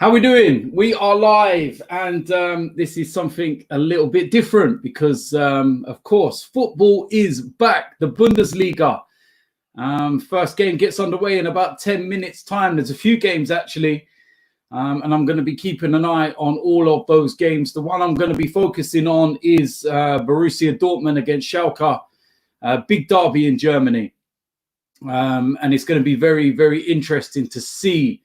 How we doing? We are live, and this is something a little bit different because, of course, football is back. The Bundesliga. First game gets underway in about 10 minutes' time. There's a few games, actually, and I'm going to be keeping an eye on all of those games. The one I'm going to be focusing on is Borussia Dortmund against Schalke, big derby in Germany. And it's going to be very, very interesting to see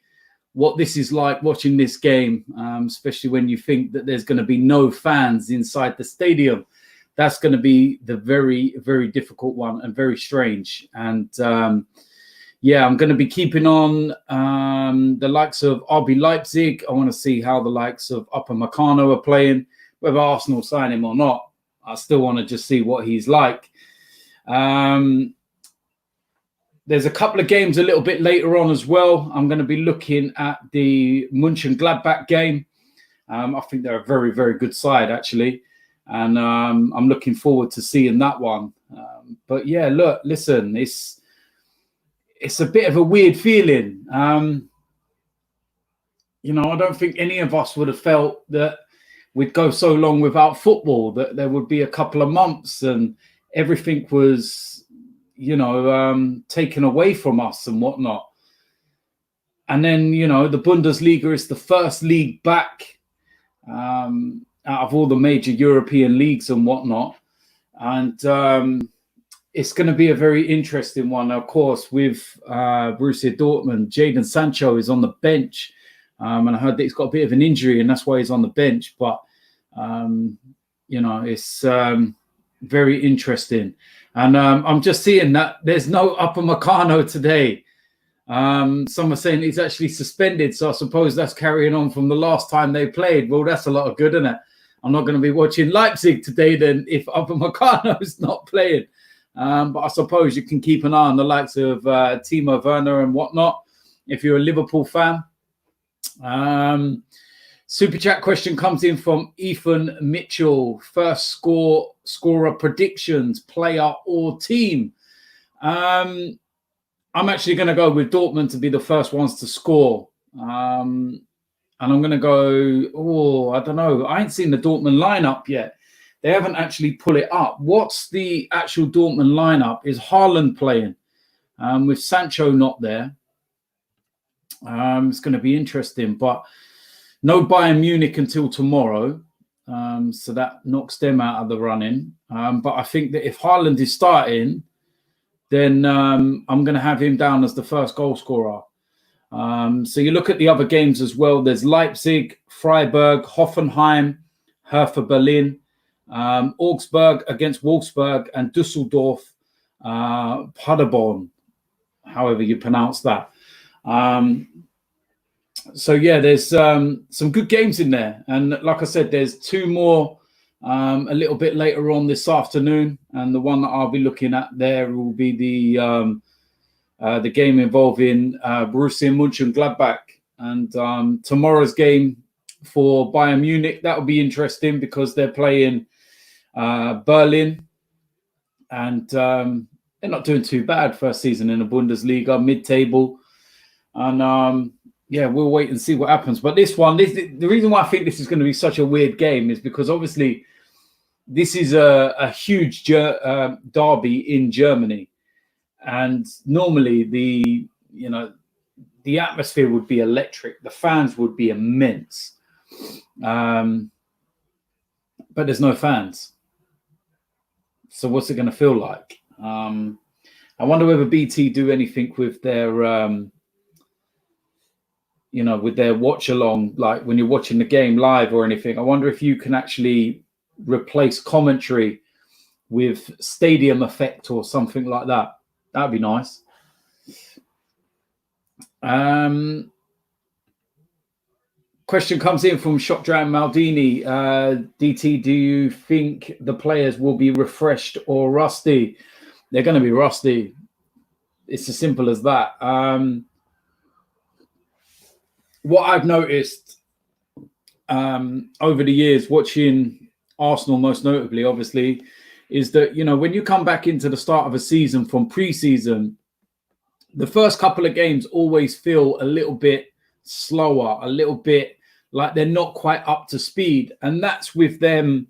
what this is like watching this game, especially when you think that there's going to be no fans inside the stadium. That's going to be the very, very difficult one and very strange. And yeah, I'm going to be keeping on the likes of RB Leipzig. I want to see how the likes of Upper Meccano are playing, whether Arsenal sign him or not. I still want to just see what he's like. There's a couple of games a little bit later on as well. I'm going to be looking at the Mönchengladbach game. I think they're a very, very good side, actually. And I'm looking forward to seeing that one. But yeah, look, listen, it's a bit of a weird feeling. You know, I don't think any of us would have felt that we'd go so long without football, that there would be a couple of months and everything was, you know, taken away from us and whatnot. And then, you know, the Bundesliga is the first league back out of all the major European leagues and whatnot. And it's going to be a very interesting one. Of course, with Borussia Dortmund, Jadon Sancho is on the bench. And I heard that he's got a bit of an injury and that's why he's on the bench. But, you know, it's very interesting. And I'm just seeing that there's no Upper Meccano today. Some are saying he's actually suspended. So I suppose that's carrying on from the last time they played. Well, that's a lot of good, isn't it? I'm not going to be watching Leipzig today then if Upper Meccano is not playing. But I suppose you can keep an eye on the likes of Timo Werner and whatnot if you're a Liverpool fan. Super chat question comes in from Ethan Mitchell. First scorer predictions, player or team. I'm actually going to go with Dortmund to be the first ones to score. And I'm going to go, I don't know. I ain't seen the Dortmund lineup yet. They haven't actually put it up. What's the actual Dortmund lineup? Is Haaland playing? With Sancho not there. It's going to be interesting, but no Bayern Munich until tomorrow. So that knocks them out of the running. But I think that if Haaland is starting, then I'm going to have him down as the first goal scorer. So you look at the other games as well. There's Leipzig, Freiburg, Hoffenheim, Hertha Berlin, Augsburg against Wolfsburg, and Düsseldorf, Paderborn, however you pronounce that. So yeah, there's some good games in there, and like I said, there's two more a little bit later on this afternoon, and the one that I'll be looking at there will be the game involving Borussia Mönchengladbach, and tomorrow's game for Bayern Munich. That will be interesting because they're playing Berlin, and they're not doing too bad first season in the Bundesliga, mid-table, and yeah, we'll wait and see what happens. But this one, the reason why I think this is going to be such a weird game is because obviously this is a huge derby in Germany. And normally the atmosphere would be electric. The fans would be immense. But there's no fans. So what's it going to feel like? I wonder whether BT do anything with their... with their watch along, like when you're watching the game live or anything. I wonder if you can actually replace commentary with stadium effect or something like that. That'd be nice. Question comes in from Shopdram Maldini. DT, do you think the players will be refreshed or rusty? They're going to be rusty. It's as simple as that. What I've noticed over the years, watching Arsenal most notably, obviously, is that, when you come back into the start of a season from pre-season, the first couple of games always feel a little bit slower, a little bit like they're not quite up to speed. And that's with them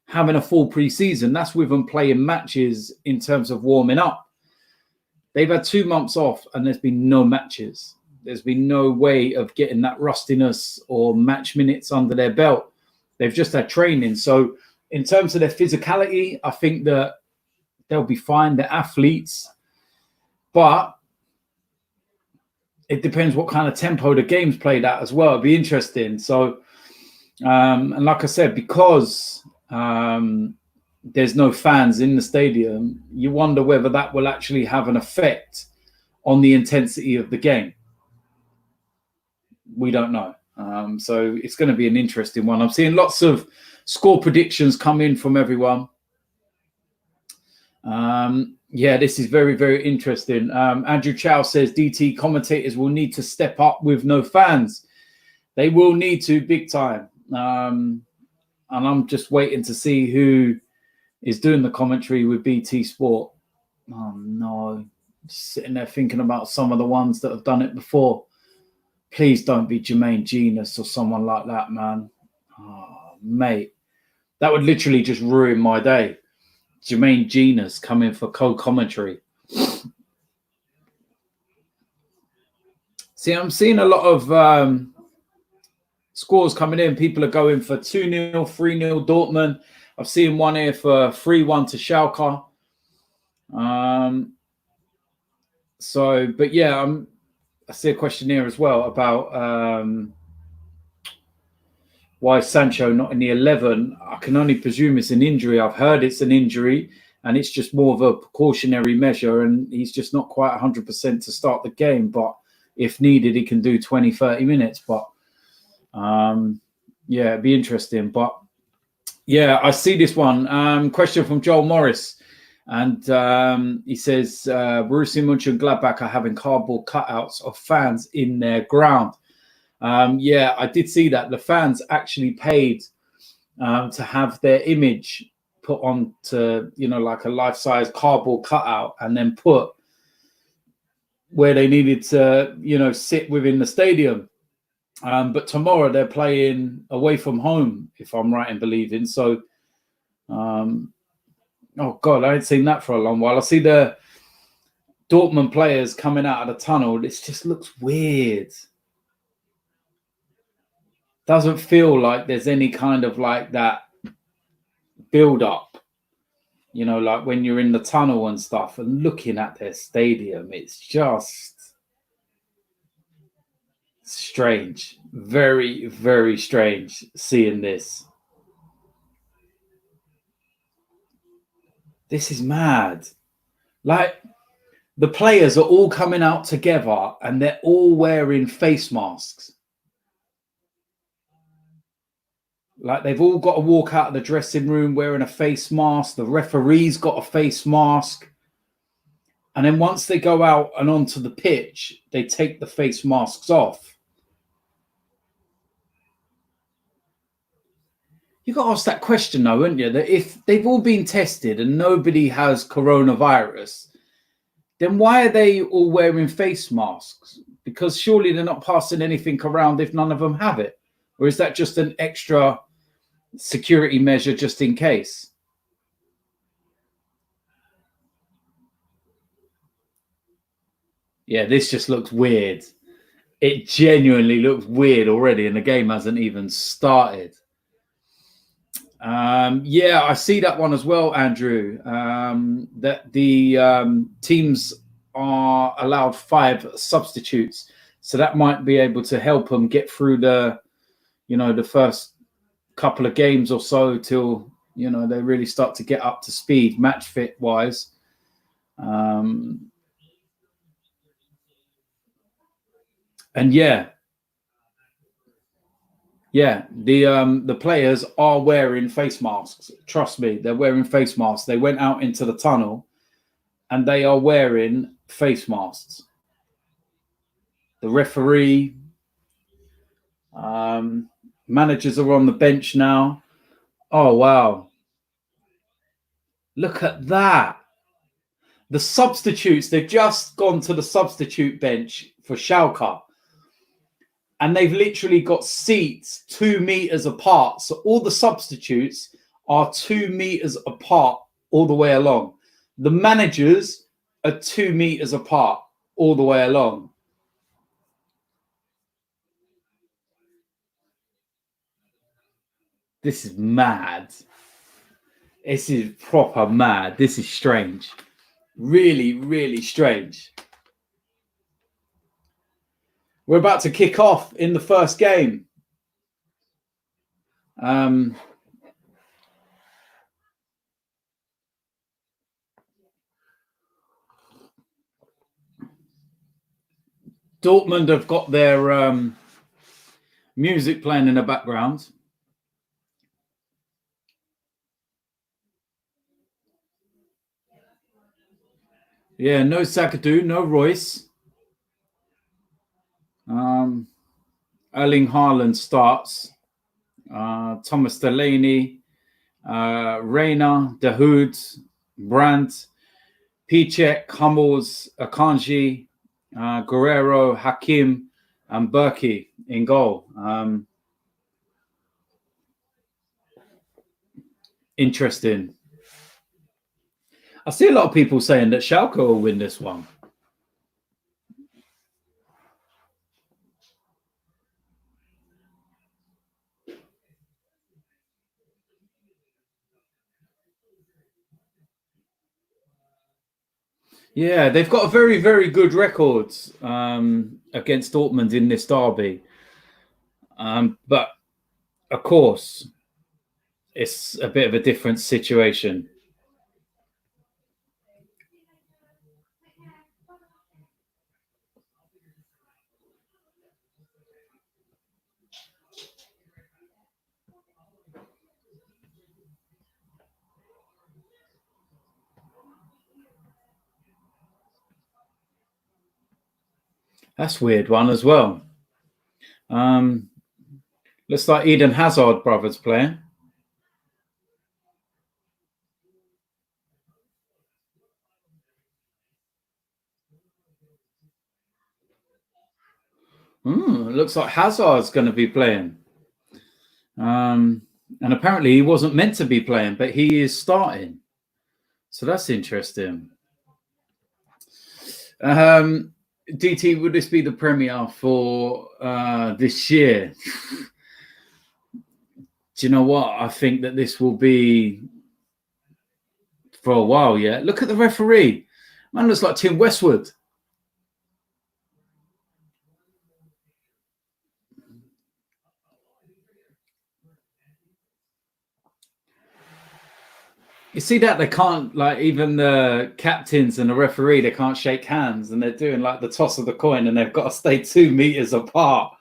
having a full pre-season. That's with them playing matches in terms of warming up. They've had 2 months off and there's been no matches. There's been no way of getting that rustiness or match minutes under their belt. They've just had training. So in terms of their physicality, I think that they'll be fine. They're athletes. But it depends what kind of tempo the game's played at as well. It'd be interesting. So, and like I said, because there's no fans in the stadium, you wonder whether that will actually have an effect on the intensity of the game. We don't know. So it's going to be an interesting one. I'm seeing lots of score predictions come in from everyone. Yeah, this is very, very interesting. Andrew Chow says DT commentators will need to step up with no fans. They will need to big time. And I'm just waiting to see who is doing the commentary with BT Sport. Oh, no. Just sitting there thinking about some of the ones that have done it before. Please don't be Jermaine Genius or someone like that, man. Oh, mate. That would literally just ruin my day. Jermaine Genius coming for co-commentary. See, I'm seeing a lot of scores coming in. People are going for 2-0, 3-0 Dortmund. I've seen one here for 3-1 to Schalke. But yeah, I see a question here as well about why is Sancho not in the 11? I can only presume it's an injury. I've heard it's an injury and it's just more of a precautionary measure and he's just not quite 100% to start the game. But if needed, he can do 20, 30 minutes. But yeah, it'd be interesting. But yeah, I see this one. Question from Joel Morris. And he says, Borussia Mönchengladbach are having cardboard cutouts of fans in their ground. Yeah, I did see that. The fans actually paid to have their image put on to, like a life-size cardboard cutout and then put where they needed to, sit within the stadium. But tomorrow they're playing away from home, if I'm right in believing. So, oh, God, I ain't seen that for a long while. I see the Dortmund players coming out of the tunnel. This just looks weird. Doesn't feel like there's any kind of like that build up, like when you're in the tunnel and stuff and looking at their stadium, it's just strange. Very, very strange seeing this. This is mad. Like the players are all coming out together and they're all wearing face masks. Like they've all got to walk out of the dressing room wearing a face mask. The referee's got a face mask. And then once they go out and onto the pitch, they take the face masks off. You've got to ask that question though, haven't you? That if they've all been tested and nobody has coronavirus, then why are they all wearing face masks? Because surely they're not passing anything around if none of them have it. Or is that just an extra security measure just in case? Yeah, this just looks weird. It genuinely looks weird already and the game hasn't even started. Yeah, I see that one as well, Andrew, that the teams are allowed 5 substitutes. So that might be able to help them get through the first couple of games or so till, they really start to get up to speed match fit wise. And yeah, the players are wearing face masks. Trust me, they're wearing face masks. They went out into the tunnel and they are wearing face masks. The referee, managers are on the bench now. Oh, wow. Look at that. The substitutes, they've just gone to the substitute bench for Schalke. and they've literally got seats 2 meters apart. So all the substitutes are 2 meters apart all the way along. The managers are 2 meters apart all the way along. This is mad. This is proper mad. This is strange. Really, really strange. We're about to kick off in the first game. Dortmund have got their music playing in the background. Yeah, no Zagadou, no Royce. Erling Haaland starts. Thomas Delaney, Reina, Dahoud, Brandt, Piszczek, Hummels, Akanji, Guerrero, Hakim, and Berkey in goal. Interesting. I see a lot of people saying that Schalke will win this one. Yeah, they've got a very, very good record against Dortmund in this derby. But, of course, it's a bit of a different situation. That's a weird one as well. Looks like Eden Hazard brothers playing. Looks like Hazard's going to be playing. And apparently he wasn't meant to be playing, but he is starting. So that's interesting. DT, would this be the premiere for this year? Do you know what? I think that this will be for a while, yeah. Look at the referee. Man looks like Tim Westwood. You see that? They can't, like, even the captains and the referee, they can't shake hands, and they're doing like the toss of the coin, and they've got to stay 2 meters apart.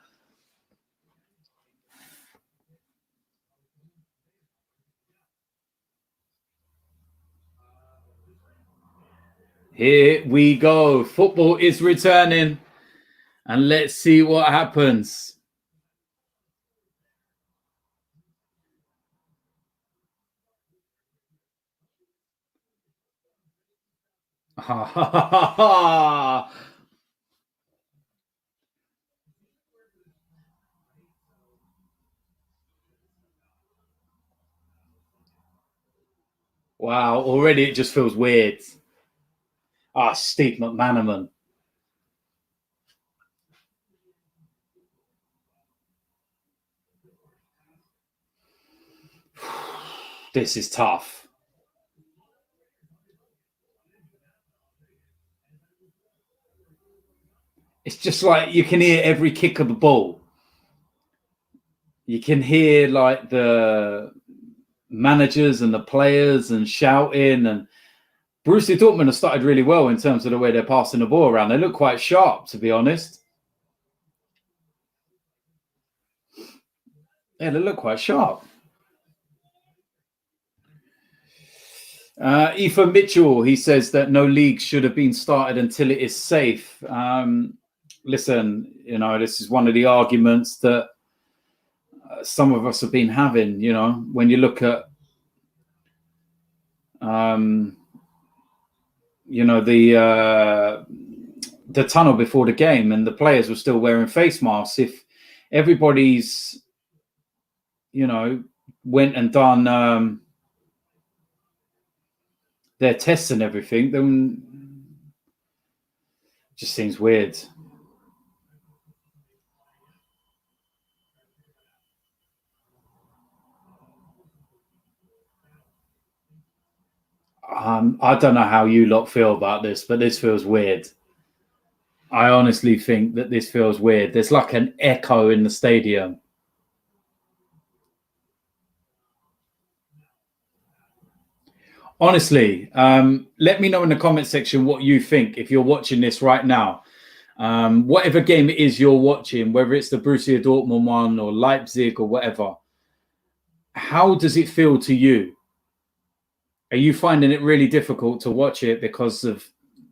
Here we go. Football is returning, and let's see what happens. Ha ha ha ha! Wow, already it just feels weird. Steve McManaman. This is tough. It's just like you can hear every kick of the ball. You can hear like the managers and the players and shouting, and Borussia Dortmund have started really well in terms of the way they're passing the ball around. They look quite sharp, to be honest. Yeah, they look quite sharp. Ethan Mitchell, he says that no league should have been started until it is safe. Listen, you know, this is one of the arguments that some of us have been having, you know, when you look at, you know, the tunnel before the game, and the players were still wearing face masks. everybody's, went and done their tests and everything, then it just seems weird. I don't know how you lot feel about this, but this feels weird. I honestly think that this feels weird. There's like an echo in the stadium. Honestly, let me know in the comment section what you think if you're watching this right now. Whatever game it is you're watching, whether it's the Borussia Dortmund one or Leipzig or whatever, how does it feel to you? Are you finding it really difficult to watch it because of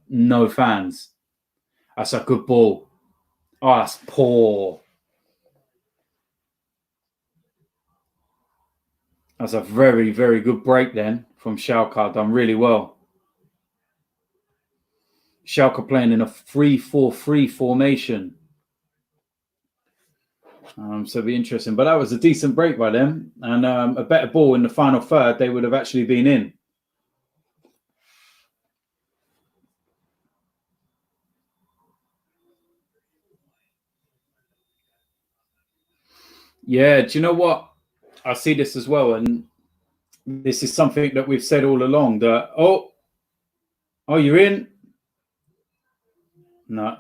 no fans? That's a good ball. Oh, that's poor. That's a very, very good break then from Schalke. Done really well. Schalke playing in a 3-4-3 formation. So it'll be interesting. But that was a decent break by them. And a better ball in the final third, they would have actually been in. Yeah, do you know what? I see this as well. And this is something that we've said all along. That, oh, you're in? No.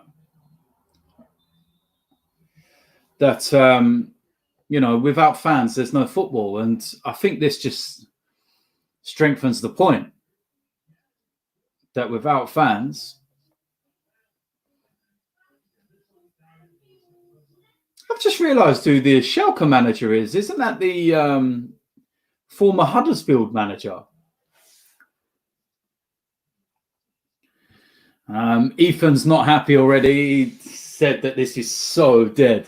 That, without fans, there's no football. And I think this just strengthens the point that without fans, I've just realised who the Schalke manager is. Isn't that the former Huddersfield manager? Ethan's not happy already. He said that this is so dead.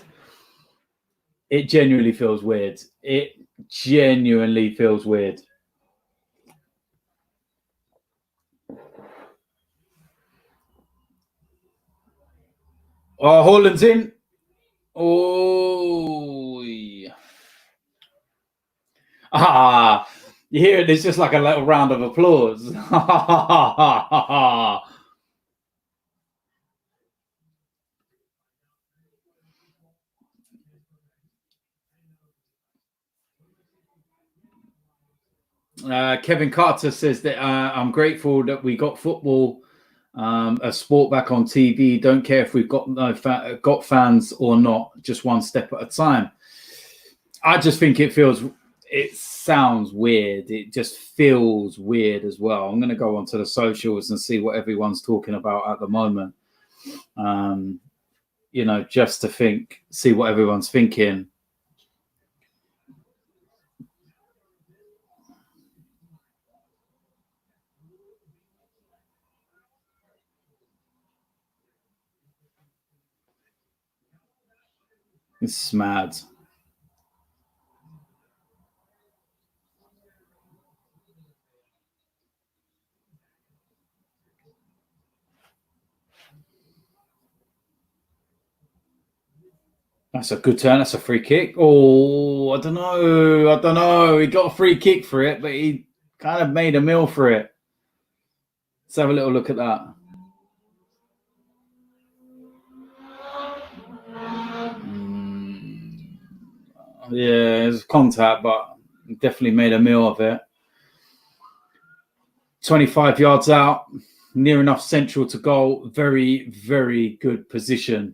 It genuinely feels weird. It genuinely feels weird. Oh, Haaland's in. Oh, yeah. You hear it? It's just like a little round of applause. Kevin Carter says that I'm grateful that we got football, a sport back on TV. Don't care if we've got fans or not. Just one step at a time. I just think it sounds weird. It just feels weird as well. I'm going to go onto the socials and see what everyone's talking about at the moment. Just to see what everyone's thinking. It's mad. That's a good turn. That's a free kick. Oh, I don't know. He got a free kick for it, but he kind of made a meal for it. Let's have a little look at that. Yeah, it's contact, but definitely made a meal of it. 25 yards out, near enough central to goal. Very, very good position.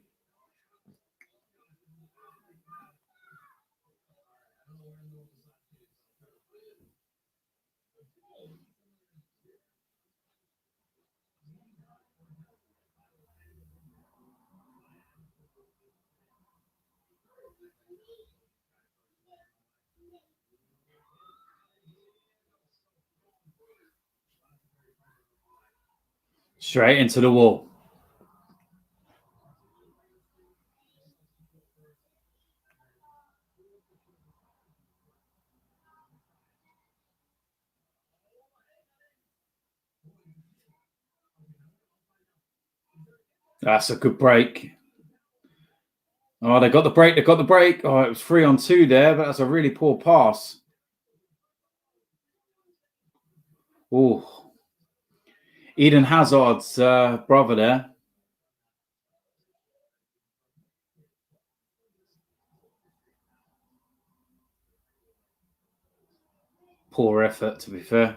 Straight into the wall. That's a good break. Oh, they got the break. They got the break. Oh, it was 3-on-2 there, but that's a really poor pass. Oh, Eden Hazard's brother there. Poor effort, to be fair.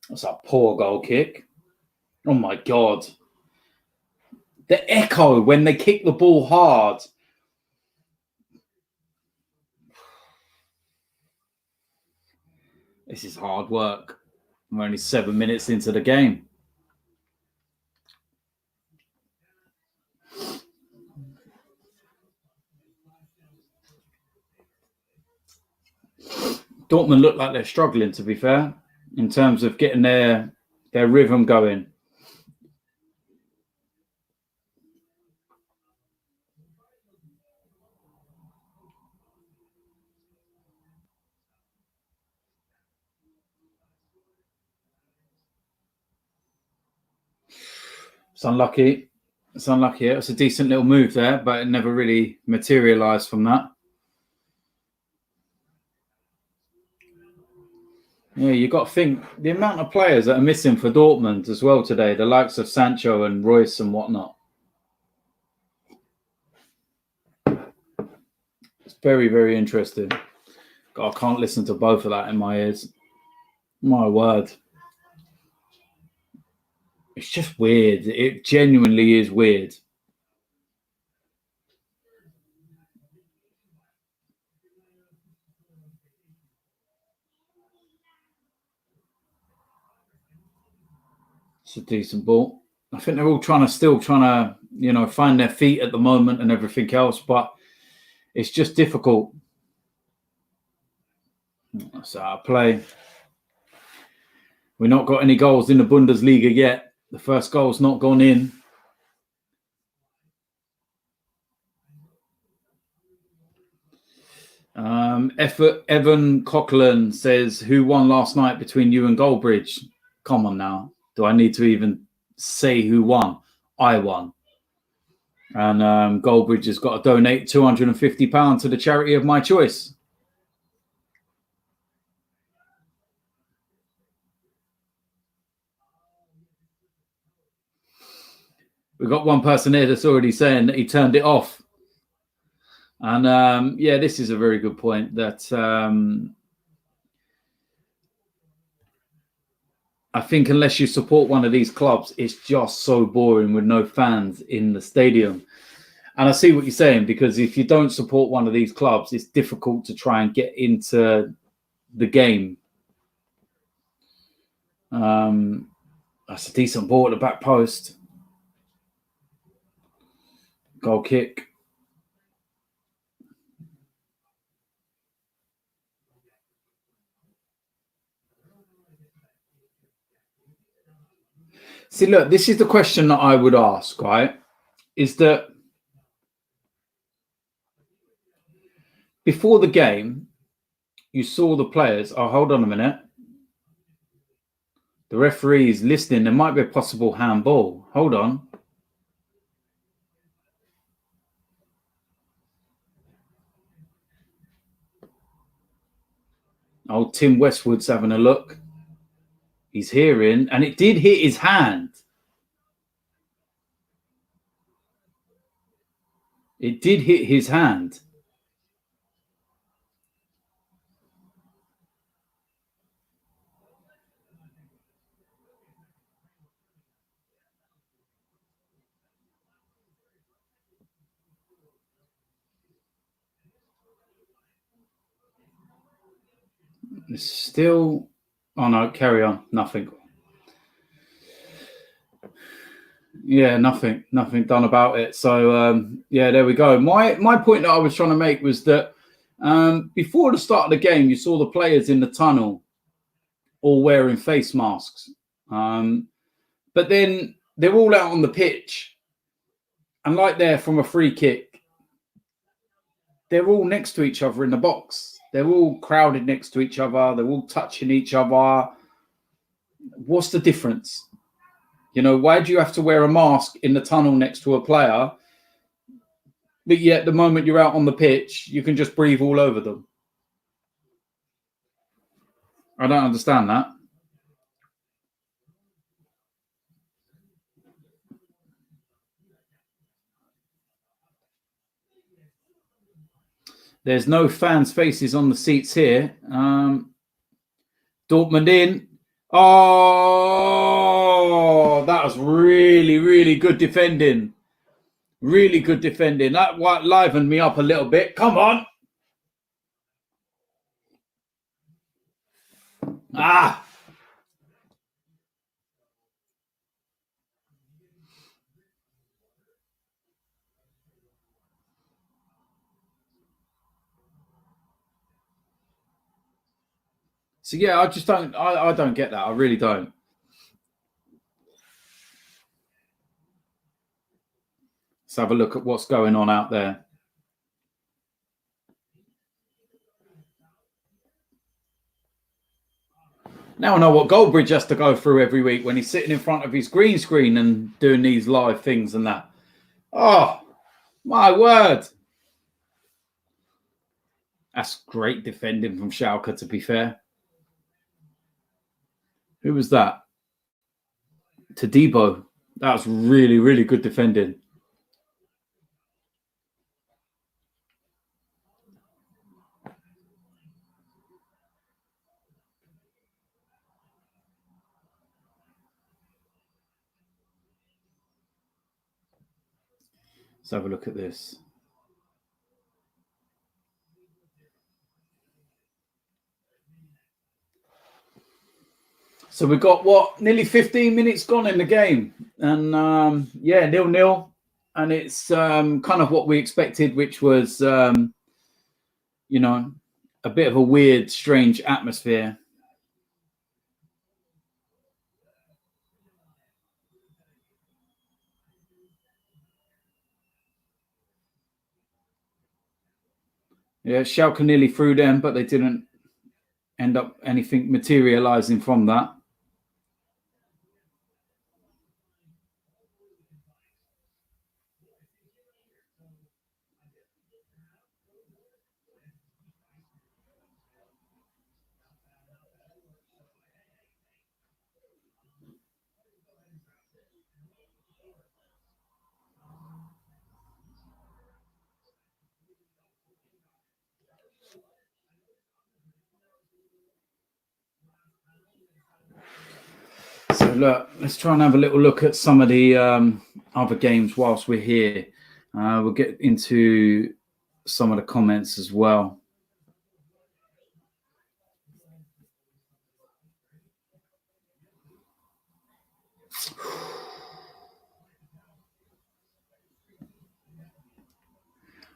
That's a poor goal kick. Oh my God. The echo when they kick the ball hard. This is hard work. We're only 7 minutes into the game. Dortmund look like they're struggling, to be fair, in terms of getting their rhythm going. It's unlucky. It's unlucky. It was a decent little move there, but it never really materialised from that. Yeah, you got to think the amount of players that are missing for Dortmund as well today, the likes of Sancho and Royce and whatnot. It's very, very interesting. God, I can't listen to both of that in my ears. My word. It's just weird. It genuinely is weird. It's a decent ball. I think they're all still trying to, find their feet at the moment and everything else, but it's just difficult. That's out of play. We've not got any goals in the Bundesliga yet. The first goal's not gone in. Evan Coughlin says, who won last night between you and Goldbridge? Come on now. Do I need to even say who won? I won. And Goldbridge has got to donate £250 to the charity of my choice. We've got one person here that's already saying that he turned it off. And yeah, this is a very good point that I think unless you support one of these clubs, it's just so boring with no fans in the stadium. And I see what you're saying, because if you don't support one of these clubs, it's difficult to try and get into the game. That's a decent ball at the back post. Goal kick. See, look, this is the question that I would ask, right? Is that before the game, you saw the players. Oh, hold on a minute. The referee is listening. There might be a possible handball. Hold on. Oh, Tim Westwood's having a look. He's hearing, and it did hit his hand. It did hit his hand. It's still, oh no, carry on. Nothing. Yeah, nothing done about it. So yeah, there we go. My point that I was trying to make was that before the start of the game, you saw the players in the tunnel all wearing face masks, but then they're all out on the pitch, and like there from a free kick, they're all next to each other in the box. They're all crowded next to each other. They're all touching each other. What's the difference? You know, why do you have to wear a mask in the tunnel next to a player? But yet the moment you're out on the pitch, you can just breathe all over them. I don't understand that. There's no fans' faces on the seats here. Dortmund in. Oh, that was really, really good defending. Really good defending. That livened me up a little bit. Come on. Ah. So yeah, I just don't. I don't get that. I really don't. Let's have a look at what's going on out there. Now I know what Goldbridge has to go through every week when he's sitting in front of his green screen and doing these live things and that. Oh, my word. That's great defending from Schalke, to be fair. Who was that? Todibo. That was really, really good defending. Let's have a look at this. So we've got, nearly 15 minutes gone in the game. And, yeah, 0-0. And it's kind of what we expected, which was, you know, a bit of a weird, strange atmosphere. Yeah, Schalke nearly threw them, but they didn't end up anything materializing from that. So look, let's try and have a little look at some of the other games whilst we're here. We'll get into some of the comments as well.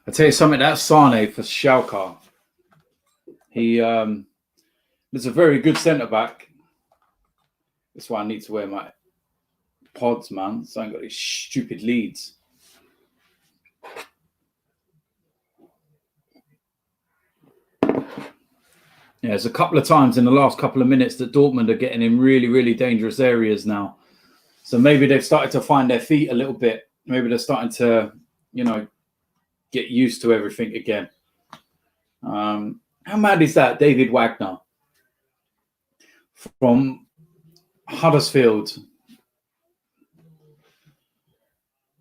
I'll tell you something, that's Sane for Schalke. He is a very good centre-back. That's why I need to wear my pods, man. So I ain't got these stupid leads. Yeah, there's a couple of times in the last couple of minutes that Dortmund are getting in really, really dangerous areas now. So maybe they've started to find their feet a little bit. Maybe they're starting to, you know, get used to everything again. How mad is that, David Wagner? From Huddersfield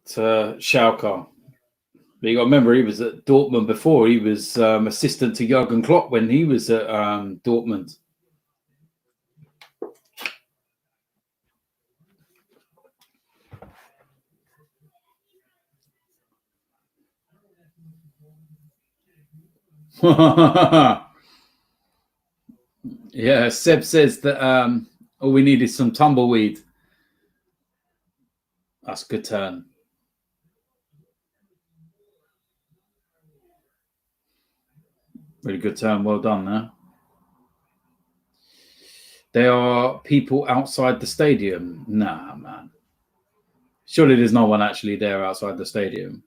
to Schalke. But you got to remember, he was at Dortmund before. He was assistant to Jurgen Klopp when he was at Dortmund. Yeah, Seb says that all we need is some tumbleweed. That's a good turn. Really good turn. Well done there. There are people outside the stadium. Nah, man. Surely there's no one actually there outside the stadium.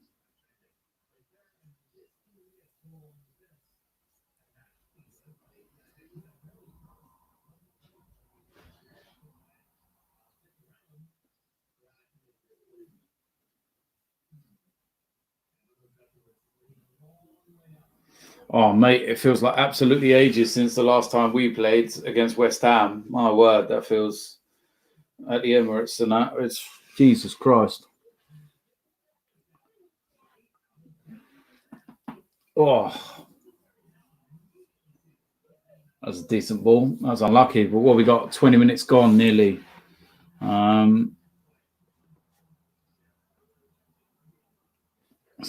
Oh, mate, it feels like absolutely ages since the last time we played against West Ham. My word, that feels at the Emirates and that. It's Jesus Christ. Oh, that's a decent ball. That was unlucky. But what we got? 20 minutes gone nearly. Let's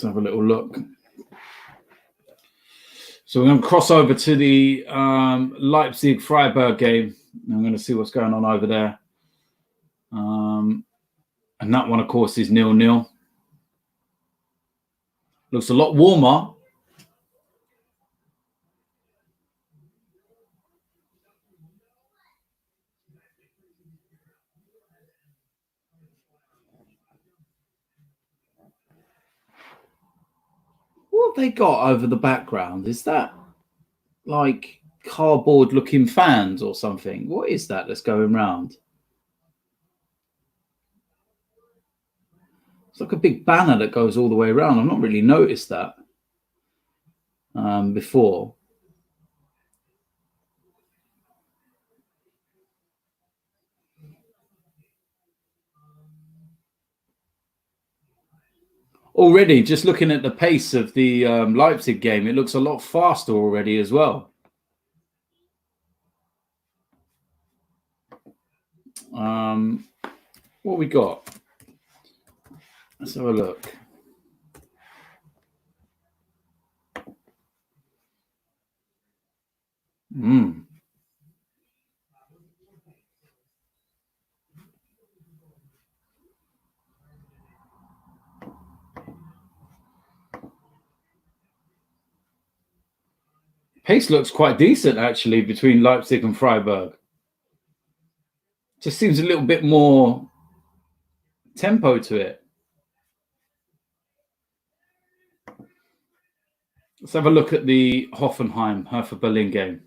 have a little look. So we're going to cross over to the Leipzig-Freiburg game. I'm going to see what's going on over there. And that one, of course, is 0-0. Looks a lot warmer. What have they got over the background? Is that like cardboard looking fans or something? What is that that's going round? It's like a big banner that goes all the way around. I've not really noticed that before. Already, just looking at the pace of the Leipzig game, it looks a lot faster already as well. What we got? Let's have a look. Pace looks quite decent actually between Leipzig and Freiburg. Just seems a little bit more tempo to it. Let's have a look at the Hoffenheim Hertha Berlin game.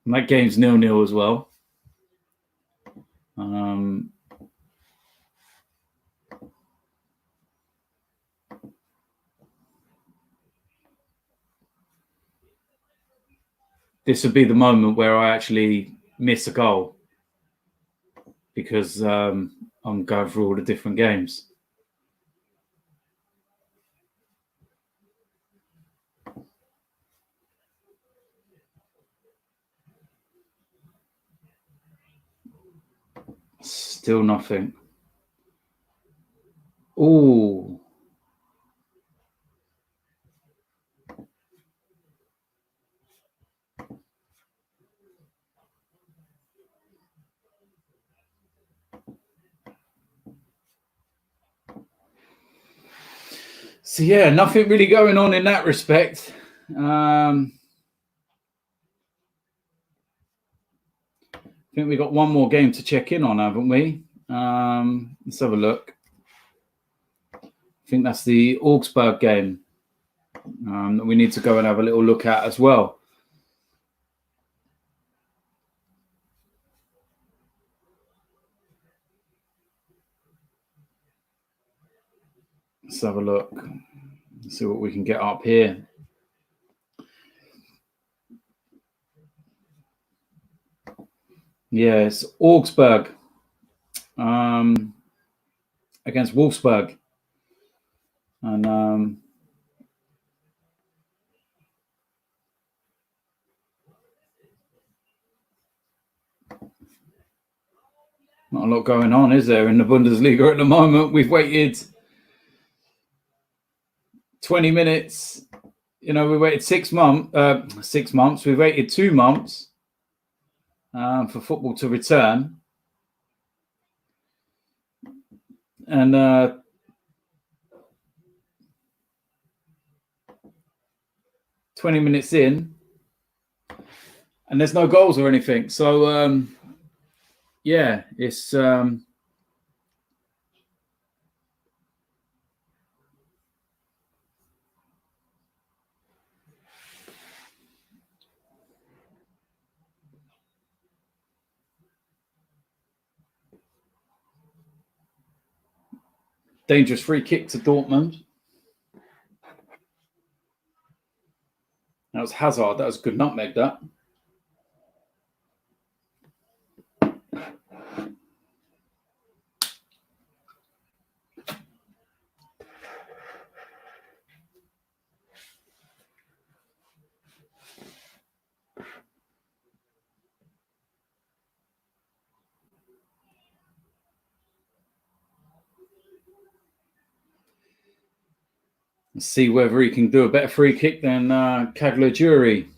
And that game's 0-0 as well. This would be the moment where I actually miss a goal because I'm going through all the different games. Still nothing. Ooh. So yeah, nothing really going on in that respect. I think we got one more game to check in on, haven't we? Let's have a look. I think that's the Augsburg game that we need to go and have a little look at as well. Let's have a look. Let's see what we can get up here. Yeah, it's Augsburg against Wolfsburg. And not a lot going on, is there, in the Bundesliga at the moment? We've waited 20 minutes. You know, we waited 6 months. 6 months. We waited 2 months for football to return. And 20 minutes in, and there's no goals or anything. So, yeah, it's Dangerous free kick to Dortmund. That was Hazard. That was a good nutmeg, that. Let's see whether he can do a better free kick than Caggiajury.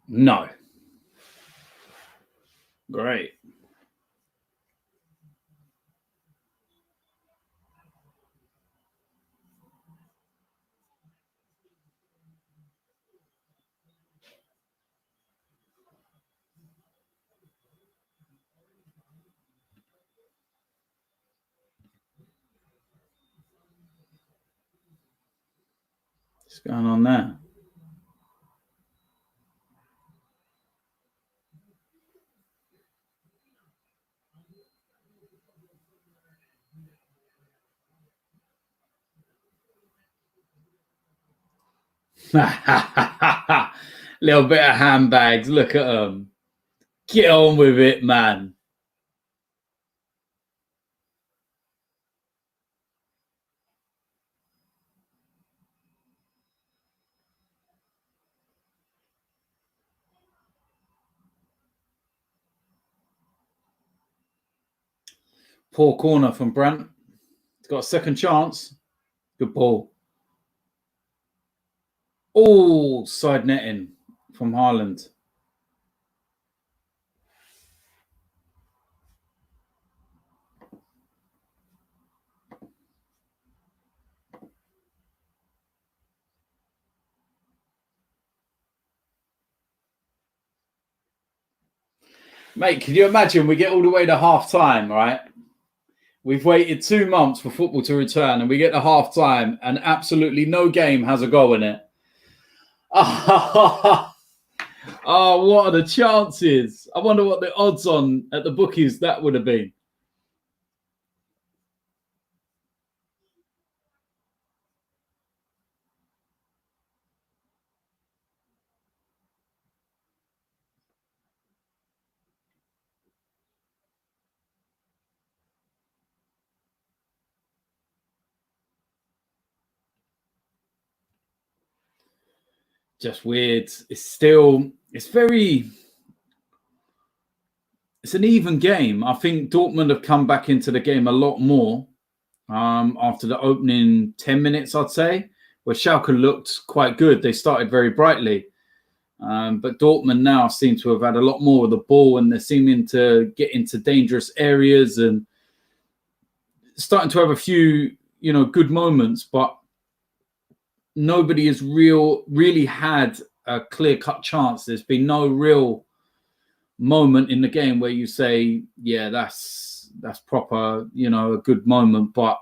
No. Great. What's going on there? Little bit of handbags. Look at them. Get on with it, man. Poor corner from Brandt. He's got a second chance. Good ball. Oh, side netting from Haaland. Mate, can you imagine we get all the way to half time, right? We've waited 2 months for football to return and we get to half time and absolutely no game has a goal in it. Oh, what are the chances? I wonder what the odds on at the bookies that would have been. Just weird. It's an even game. I think Dortmund have come back into the game a lot more after the opening 10 minutes, I'd say, where Schalke looked quite good. They started very brightly. But Dortmund now seem to have had a lot more of the ball and they're seeming to get into dangerous areas and starting to have a few, good moments, but nobody has really had a clear-cut chance. There's been no real moment in the game where you say, yeah, that's proper, a good moment. But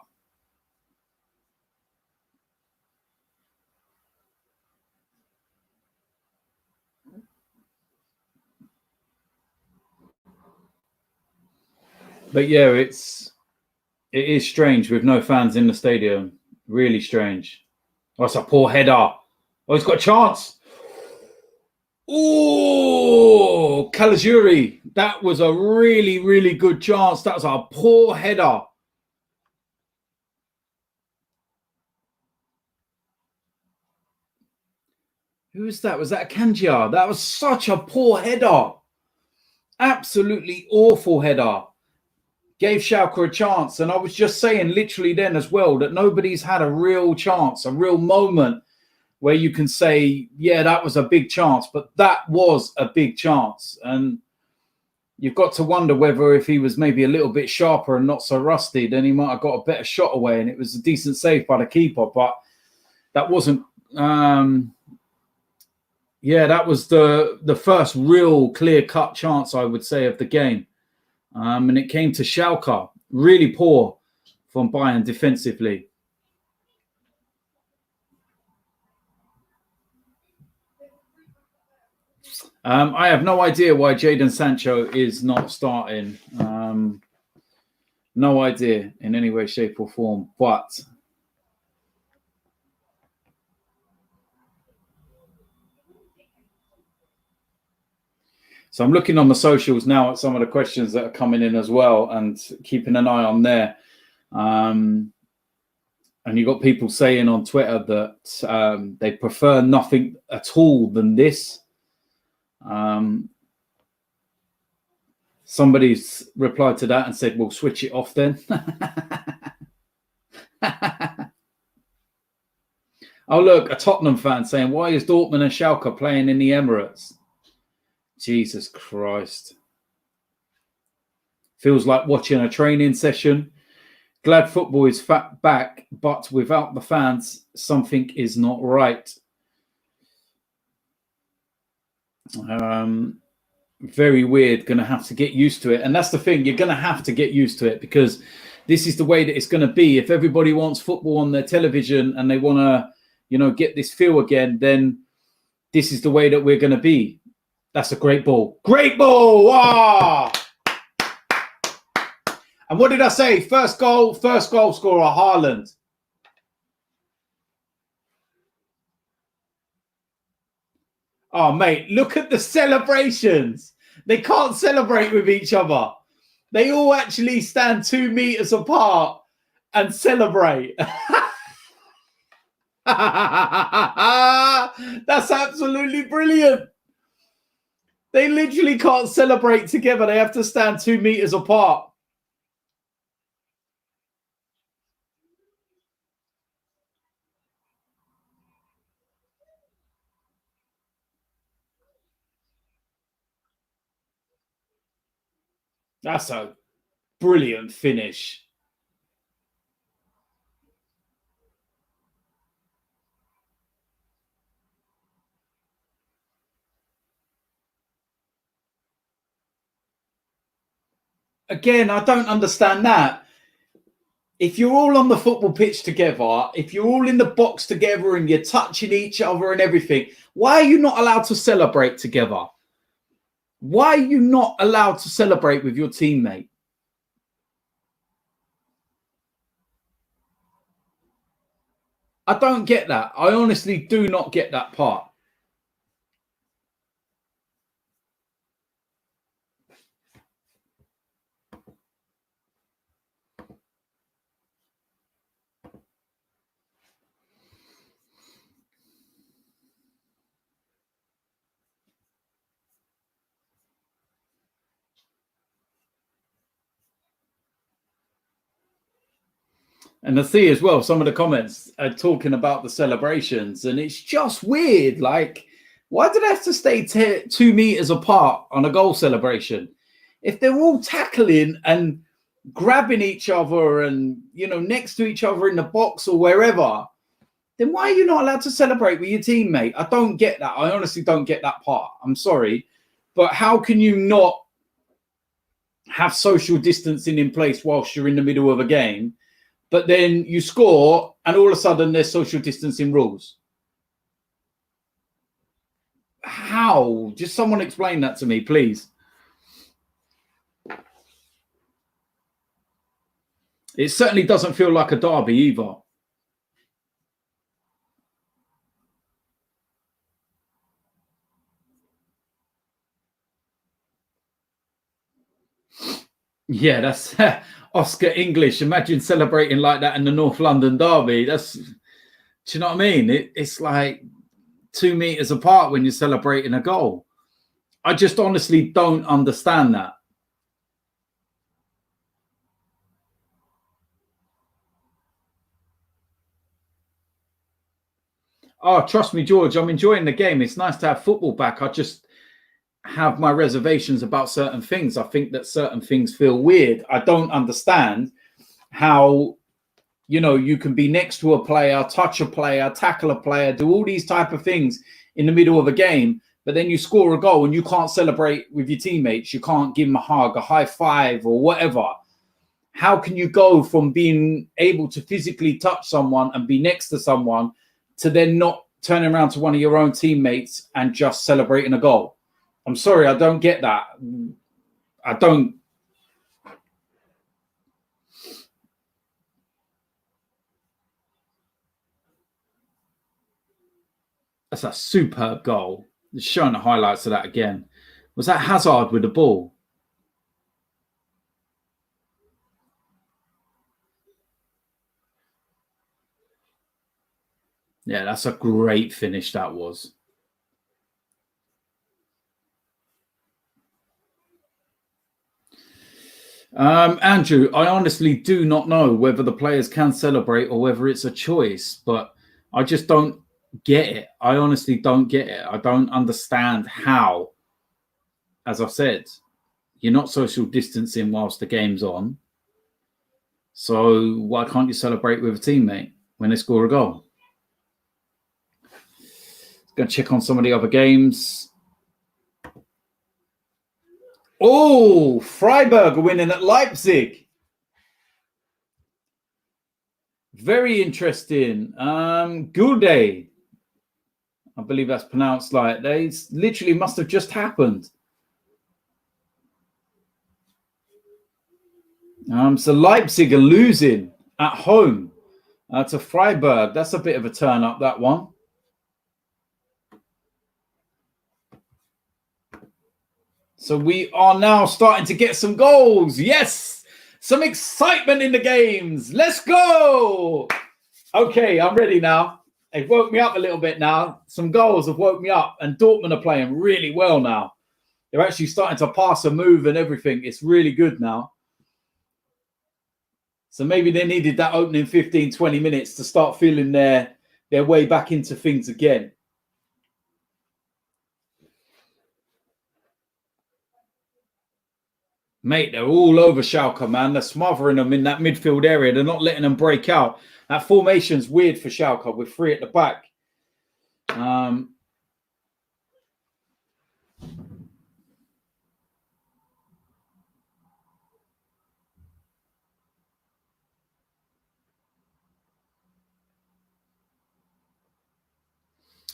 yeah, it is strange with no fans in the stadium. Really strange. Oh, it's a poor header. Oh, he's got a chance. Oh, Caggiajury. That was a really, really good chance. That was a poor header. Who was that? Was that Kangia? That was such a poor header. Absolutely awful header. Gave Schalke a chance. And I was just saying literally then as well that nobody's had a real chance, a real moment where you can say, yeah, that was a big chance. But that was a big chance. And you've got to wonder whether if he was maybe a little bit sharper and not so rusty, then he might have got a better shot away. And it was a decent save by the keeper. But that wasn't... yeah, that was the first real clear-cut chance, I would say, of the game. And it came to Schalke. Really poor from Bayern defensively. I have no idea why Jadon Sancho is not starting. No idea in any way, shape, or form. But so I'm looking on the socials now at some of the questions that are coming in as well, and keeping an eye on there. And you've got people saying on Twitter that they prefer nothing at all than this. Somebody's replied to that and said, "We'll switch it off then." Oh, look, a Tottenham fan saying, "Why is Dortmund and Schalke playing in the Emirates?" Jesus Christ. Feels like watching a training session. Glad football is back, but without the fans, something is not right. Very weird. Going to have to get used to it. And that's the thing. You're going to have to get used to it, because this is the way that it's going to be. If everybody wants football on their television and they want to, get this feel again, then this is the way that we're going to be. That's a great ball. Great ball. Ah! And what did I say? First goal scorer, Haaland. Oh, mate, look at the celebrations. They can't celebrate with each other. They all actually stand 2 meters apart and celebrate. That's absolutely brilliant. They literally can't celebrate together. They have to stand 2 meters apart. That's a brilliant finish. Again, I don't understand that. If you're all on the football pitch together, if you're all in the box together and you're touching each other and everything, why are you not allowed to celebrate together? Why are you not allowed to celebrate with your teammate? I don't get that. I honestly do not get that part. And I see as well, some of the comments are talking about the celebrations, and it's just weird. Like, why do they have to stay 2 meters apart on a goal celebration? If they're all tackling and grabbing each other and, next to each other in the box or wherever, then why are you not allowed to celebrate with your teammate? I don't get that. I honestly don't get that part. I'm sorry. But how can you not have social distancing in place whilst you're in the middle of a game, but then you score and all of a sudden there's social distancing rules? How? Just someone explain that to me, please. It certainly doesn't feel like a derby either. Yeah, that's Oscar English. Imagine celebrating like that in the North London derby. Do you know what I mean? It's like 2 meters apart when you're celebrating a goal. I just honestly don't understand that. Oh, trust me, George, I'm enjoying the game. It's nice to have football back. I just have my reservations about certain things. I think that certain things feel weird. I don't understand how, you can be next to a player, touch a player, tackle a player, do all these type of things in the middle of a game, but then you score a goal and you can't celebrate with your teammates. You can't give them a hug, a high five or whatever. How can you go from being able to physically touch someone and be next to someone to then not turning around to one of your own teammates and just celebrating a goal? I'm sorry, I don't get that. I don't. That's a superb goal. Just showing the highlights of that again. Was that Hazard with the ball? Yeah, that's a great finish that was. Andrew, I honestly do not know whether the players can celebrate or whether it's a choice, but I just don't get it. I honestly don't get it. I don't understand how, as I've said, you're not social distancing whilst the game's on. So why can't you celebrate with a teammate when they score a goal? Going to check on some of the other games. Oh, Freiburg are winning at Leipzig. Very interesting. Gulde, I believe that's pronounced like that. It literally must have just happened. So Leipzig are losing at home to Freiburg. That's a bit of a turn up, that one. So we are now starting to get some goals. Yes, some excitement in the games. Let's go. Okay, I'm ready now. They've woke me up a little bit now. Some goals have woke me up, and Dortmund are playing really well now. They're actually starting to pass and move and everything. It's really good now. So maybe they needed that opening 15, 20 minutes to start feeling their way back into things again. Mate, they're all over Schalke, man. They're smothering them in that midfield area. They're not letting them break out. That formation's weird for Schalke with three at the back.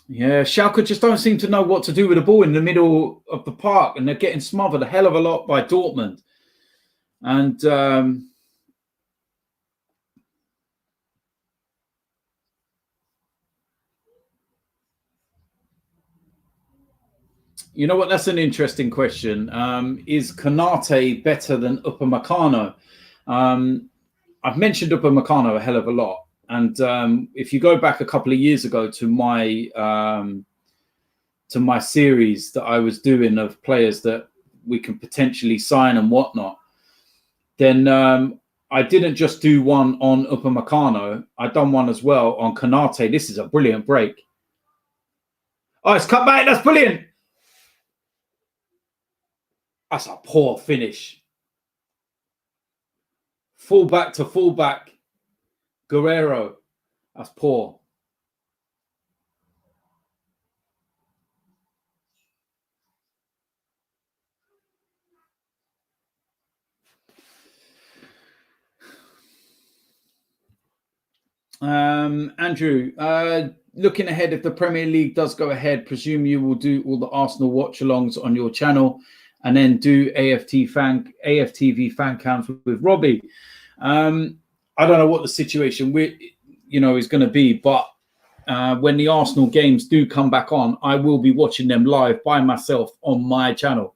Yeah, Schalke just don't seem to know what to do with the ball in the middle of the park, and they're getting smothered a hell of a lot by Dortmund. And you know what? That's an interesting question. Is Konate better than Upamecano? I've mentioned Upamecano a hell of a lot. And if you go back a couple of years ago to my series that I was doing of players that we can potentially sign and whatnot, then I didn't just do one on Upamecano. I done one as well on Konate. This is a brilliant break. Oh, it's cut back. That's brilliant. That's a poor finish. Fullback to fullback. Guerrero. That's poor. Andrew, looking ahead, if the Premier League does go ahead, presume you will do all the Arsenal watch-alongs on your channel and then do AFTV fan cams with Robbie. I don't know what the situation is going to be, but when the Arsenal games do come back on, I will be watching them live by myself on my channel.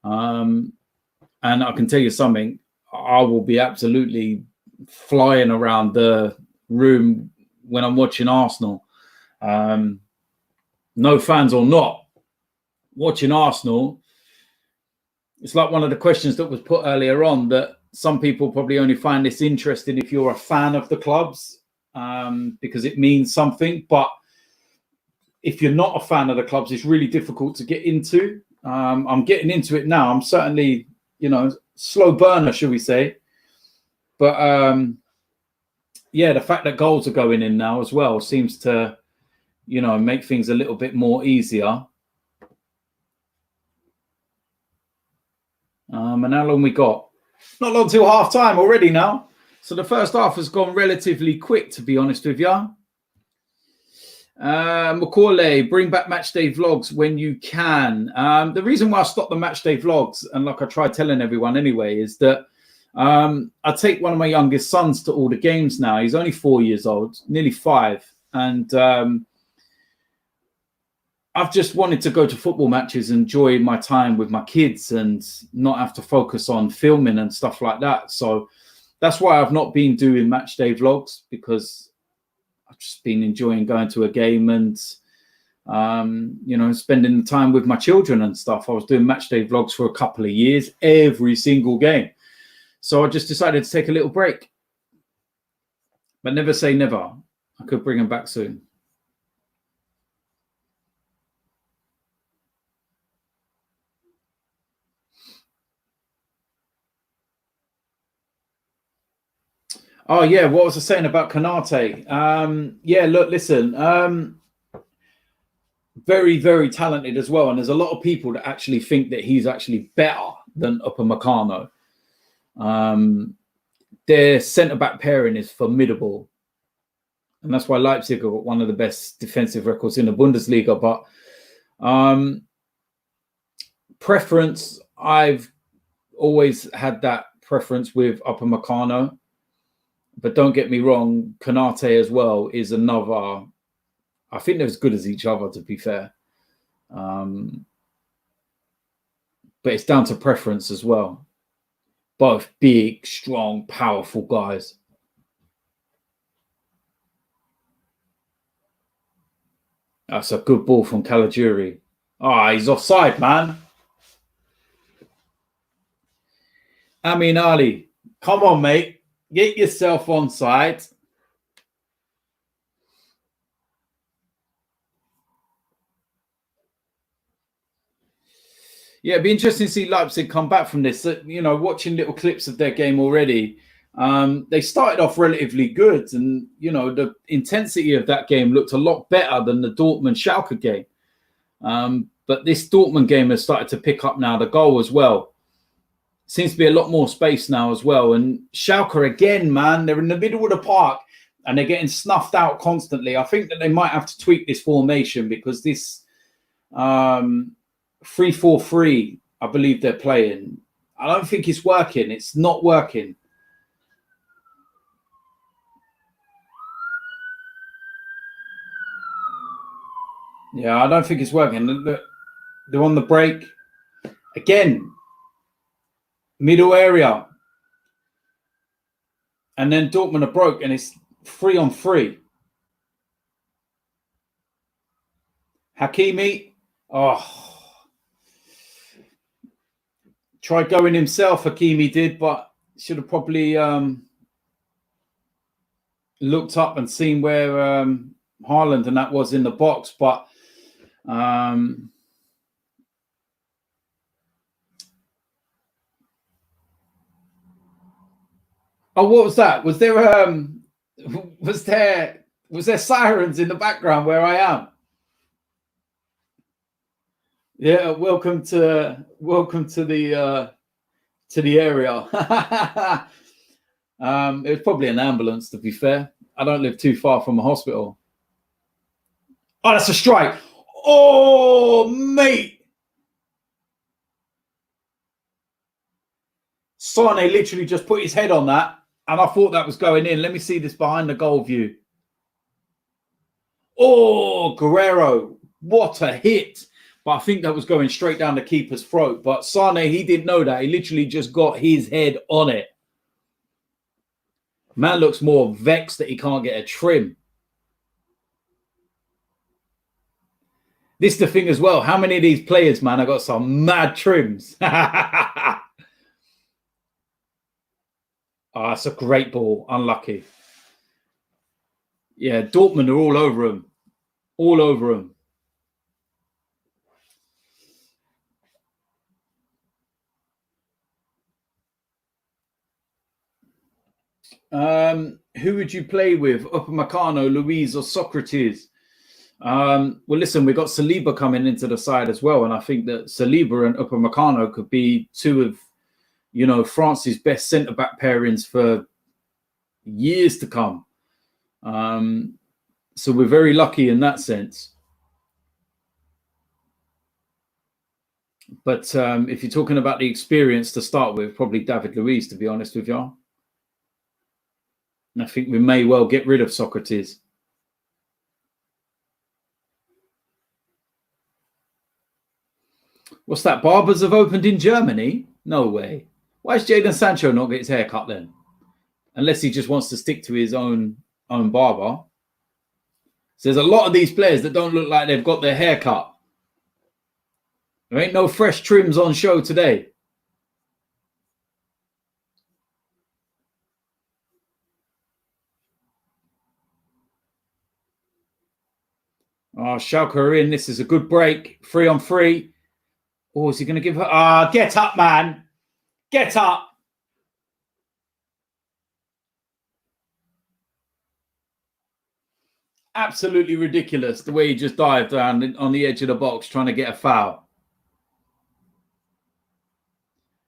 And I can tell you something, I will be absolutely flying around the room when I'm watching Arsenal. No fans or not, watching Arsenal, it's like one of the questions that was put earlier on, that some people probably only find this interesting if you're a fan of the clubs, because it means something. But if you're not a fan of the clubs, it's really difficult to get into. I'm getting into it now. I'm certainly, slow burner, should we say. But yeah, the fact that goals are going in now as well seems to, make things a little bit more easier. And how long we got? Not long till half time already now. So the first half has gone relatively quick, to be honest with you. Macaulay, bring back match day vlogs when you can. The reason why I stopped the match day vlogs, and like I tried telling everyone anyway, is that I take one of my youngest sons to all the games now. He's only 4 years old, nearly 5. And I've just wanted to go to football matches, enjoy my time with my kids and not have to focus on filming and stuff like that. So that's why I've not been doing match day vlogs, because I've just been enjoying going to a game and, you know, spending the time with my children and stuff. I was doing match day vlogs for a couple of years, every single game. So I just decided to take a little break. But never say never. I could bring them back soon. Oh, yeah. What was I saying about Konate? Yeah, look, listen. Very, very talented as well. And there's a lot of people that actually think that he's actually better than Upamecano. Their centre-back pairing is formidable. And that's why Leipzig have got one of the best defensive records in the Bundesliga. But preference, I've always had that preference with Upamecano. But don't get me wrong, Konate as well is another. I think they're as good as each other, to be fair. But it's down to preference as well. Both big, strong, powerful guys. That's a good ball from Caligiuri. Ah, he's offside, man. Amin Ali, come on, mate. Get yourself onside. Yeah, it'd be interesting to see Leipzig come back from this. You know, watching little clips of their game already, they started off relatively good. And, you know, the intensity of that game looked a lot better than the Dortmund Schalke game. But this Dortmund game has started to pick up now, the goal as well. Seems to be a lot more space now as well. And Schalke again, man, they're in the middle of the park and they're getting snuffed out constantly. I think that they might have to tweak this formation, because this 3-4-3, I believe they're playing, I don't think it's working. It's not working. Yeah, I don't think it's working. They're on the break. Again, middle area. And then Dortmund are broke and it's 3-on-3. Hakimi. Oh. Tried going himself, Hakimi did, but should have probably looked up and seen where Haaland and that was in the box. But oh, what was that? Was there sirens in the background where I am? Yeah, welcome to the area. It was probably an ambulance, to be fair. I don't live too far from a hospital. Oh, that's a strike. Oh, mate. Sane literally just put his head on that, and I thought that was going in. Let me see this behind the goal view. Oh, Guerrero. What a hit. But I think that was going straight down the keeper's throat. But Sane, he didn't know that. He literally just got his head on it. Man looks more vexed that he can't get a trim. This is the thing as well. How many of these players, man, have got some mad trims? Oh, that's a great ball. Unlucky. Yeah, Dortmund are all over him. All over him. Who would you play with? Upamecano, Luiz, or Socrates? Well, listen, we've got Saliba coming into the side as well, and I think that Saliba and Upamecano could be two of, you know, France's best centre-back pairings for years to come. So we're very lucky in that sense. But if you're talking about the experience to start with, probably David Luiz, to be honest with you. And I think we may well get rid of Socrates. What's that? Barbers have opened in Germany? No way. Why does Jadon Sancho not get his hair cut then? Unless he just wants to stick to his own barber. So there's a lot of these players that don't look like they've got their hair cut. There ain't no fresh trims on show today. Oh, Schalke are in. This is a good break. 3-on-3. Oh, is he going to give her? Get up, man. Get up. Absolutely ridiculous the way he just dived down on the edge of the box trying to get a foul.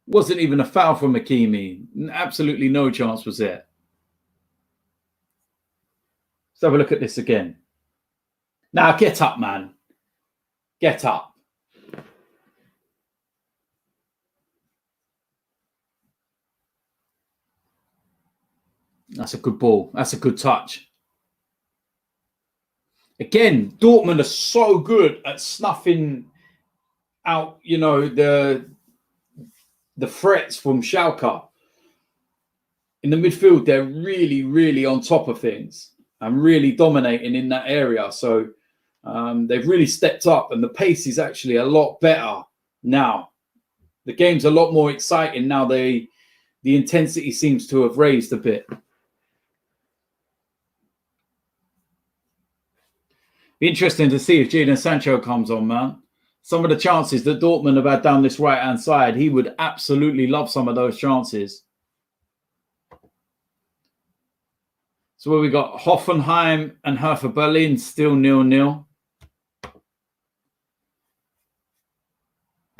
Wasn't even a foul from Hakimi. Absolutely no chance was there. Let's have a look at this again. Now get up, man. Get up. That's a good ball. That's a good touch. Again, Dortmund are so good at snuffing out, you know, the threats from Schalke. In the midfield, they're really, really on top of things and really dominating in that area. So they've really stepped up, and the pace is actually a lot better now. The game's a lot more exciting now. The intensity seems to have raised a bit. Be interesting to see if Jadon Sancho comes on, man. Some of the chances that Dortmund have had down this right-hand side, he would absolutely love some of those chances. So where we got Hoffenheim and Hertha Berlin still 0-0.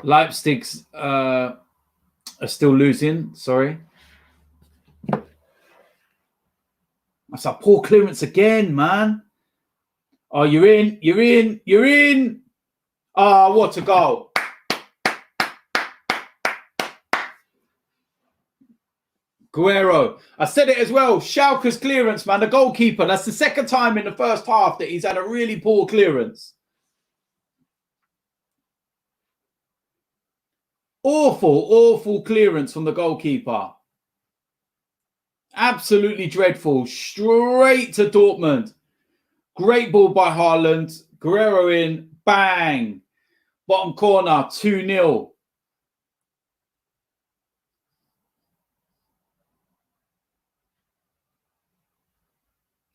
Leipzig's are still losing, sorry. That's a poor clearance again, man. Oh, you're in, you're in, you're in. Ah, what a goal. Guerrero. I said it as well. Schalke's clearance, man. The goalkeeper. That's the second time in the first half that he's had a really poor clearance. Awful, awful clearance from the goalkeeper. Absolutely dreadful. Straight to Dortmund. Great ball by Haaland. Guerrero in. Bang. Bottom corner. 2-0.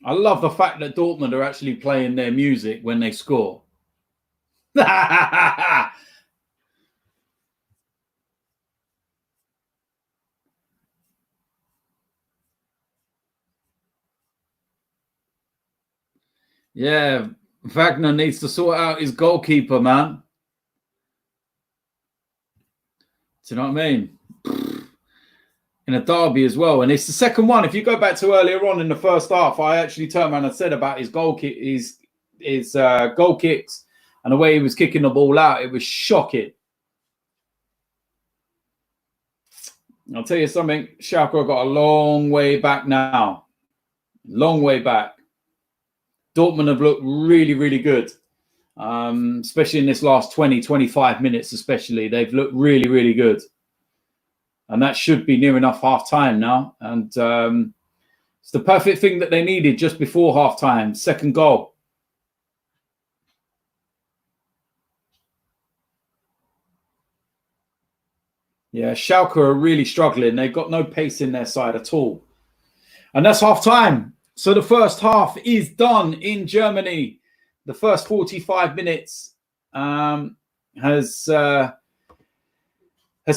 I love the fact that Dortmund are actually playing their music when they score. Yeah, Wagner needs to sort out his goalkeeper, man. Do you know what I mean? In a derby as well. And it's the second one. If you go back to earlier on in the first half, I actually turned around and said about his goal kick, his goal kicks and the way he was kicking the ball out. It was shocking. I'll tell you something. Schalke have got a long way back now. Long way back. Dortmund have looked really, really good. Especially in this last 20, 25 minutes especially. They've looked really, really good. And that should be near enough half-time now. And it's the perfect thing that they needed just before half-time. Second goal. Yeah, Schalke are really struggling. They've got no pace in their side at all. And that's half-time. So the first half is done in Germany. The first 45 minutes has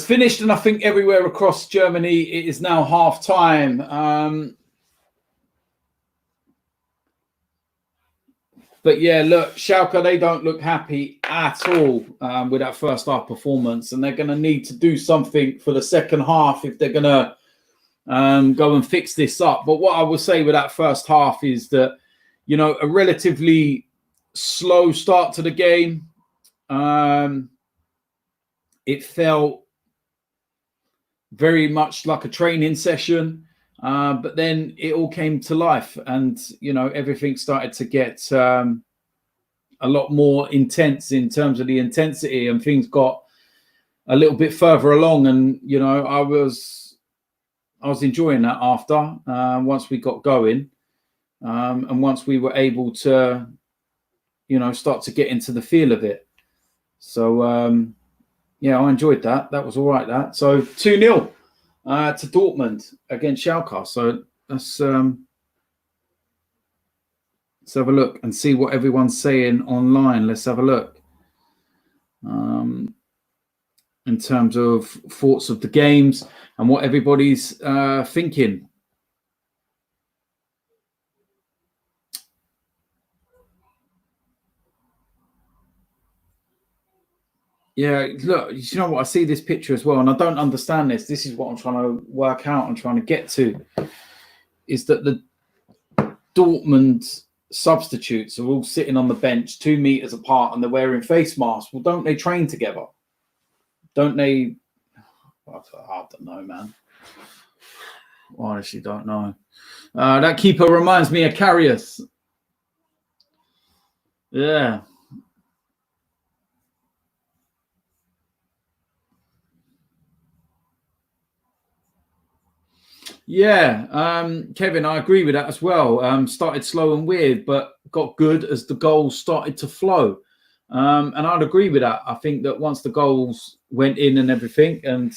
finished, and I think everywhere across Germany it is now half-time. But yeah, look, Schalke, they don't look happy at all with that first half performance, and they're going to need to do something for the second half if they're going to go and fix this up. But what I will say with that first half is that, you know, a relatively slow start to the game. It felt very much like a training session, but then it all came to life, and you know, everything started to get a lot more intense in terms of the intensity, and things got a little bit further along. And you know, I was enjoying that after once we got going, and once we were able to, you know, start to get into the feel of it. So yeah, I enjoyed that. That was all right. That so 2-0 to Dortmund against Schalke. So let's have a look and see what everyone's saying online. Let's have a look. In terms of thoughts of the games and what everybody's thinking. Yeah, look, you know what? I see this picture as well, and I don't understand this. This is what I'm trying to work out and trying to get to, is that the Dortmund substitutes are all sitting on the bench 2 meters apart, and they're wearing face masks. Well, don't they train together? Don't they? I don't know, man. I honestly don't know. That keeper reminds me of Karius. Yeah. Yeah, Kevin, I agree with that as well. Started slow and weird, but got good as the goals started to flow. And I'd agree with that. I think that once the goals went in and everything, and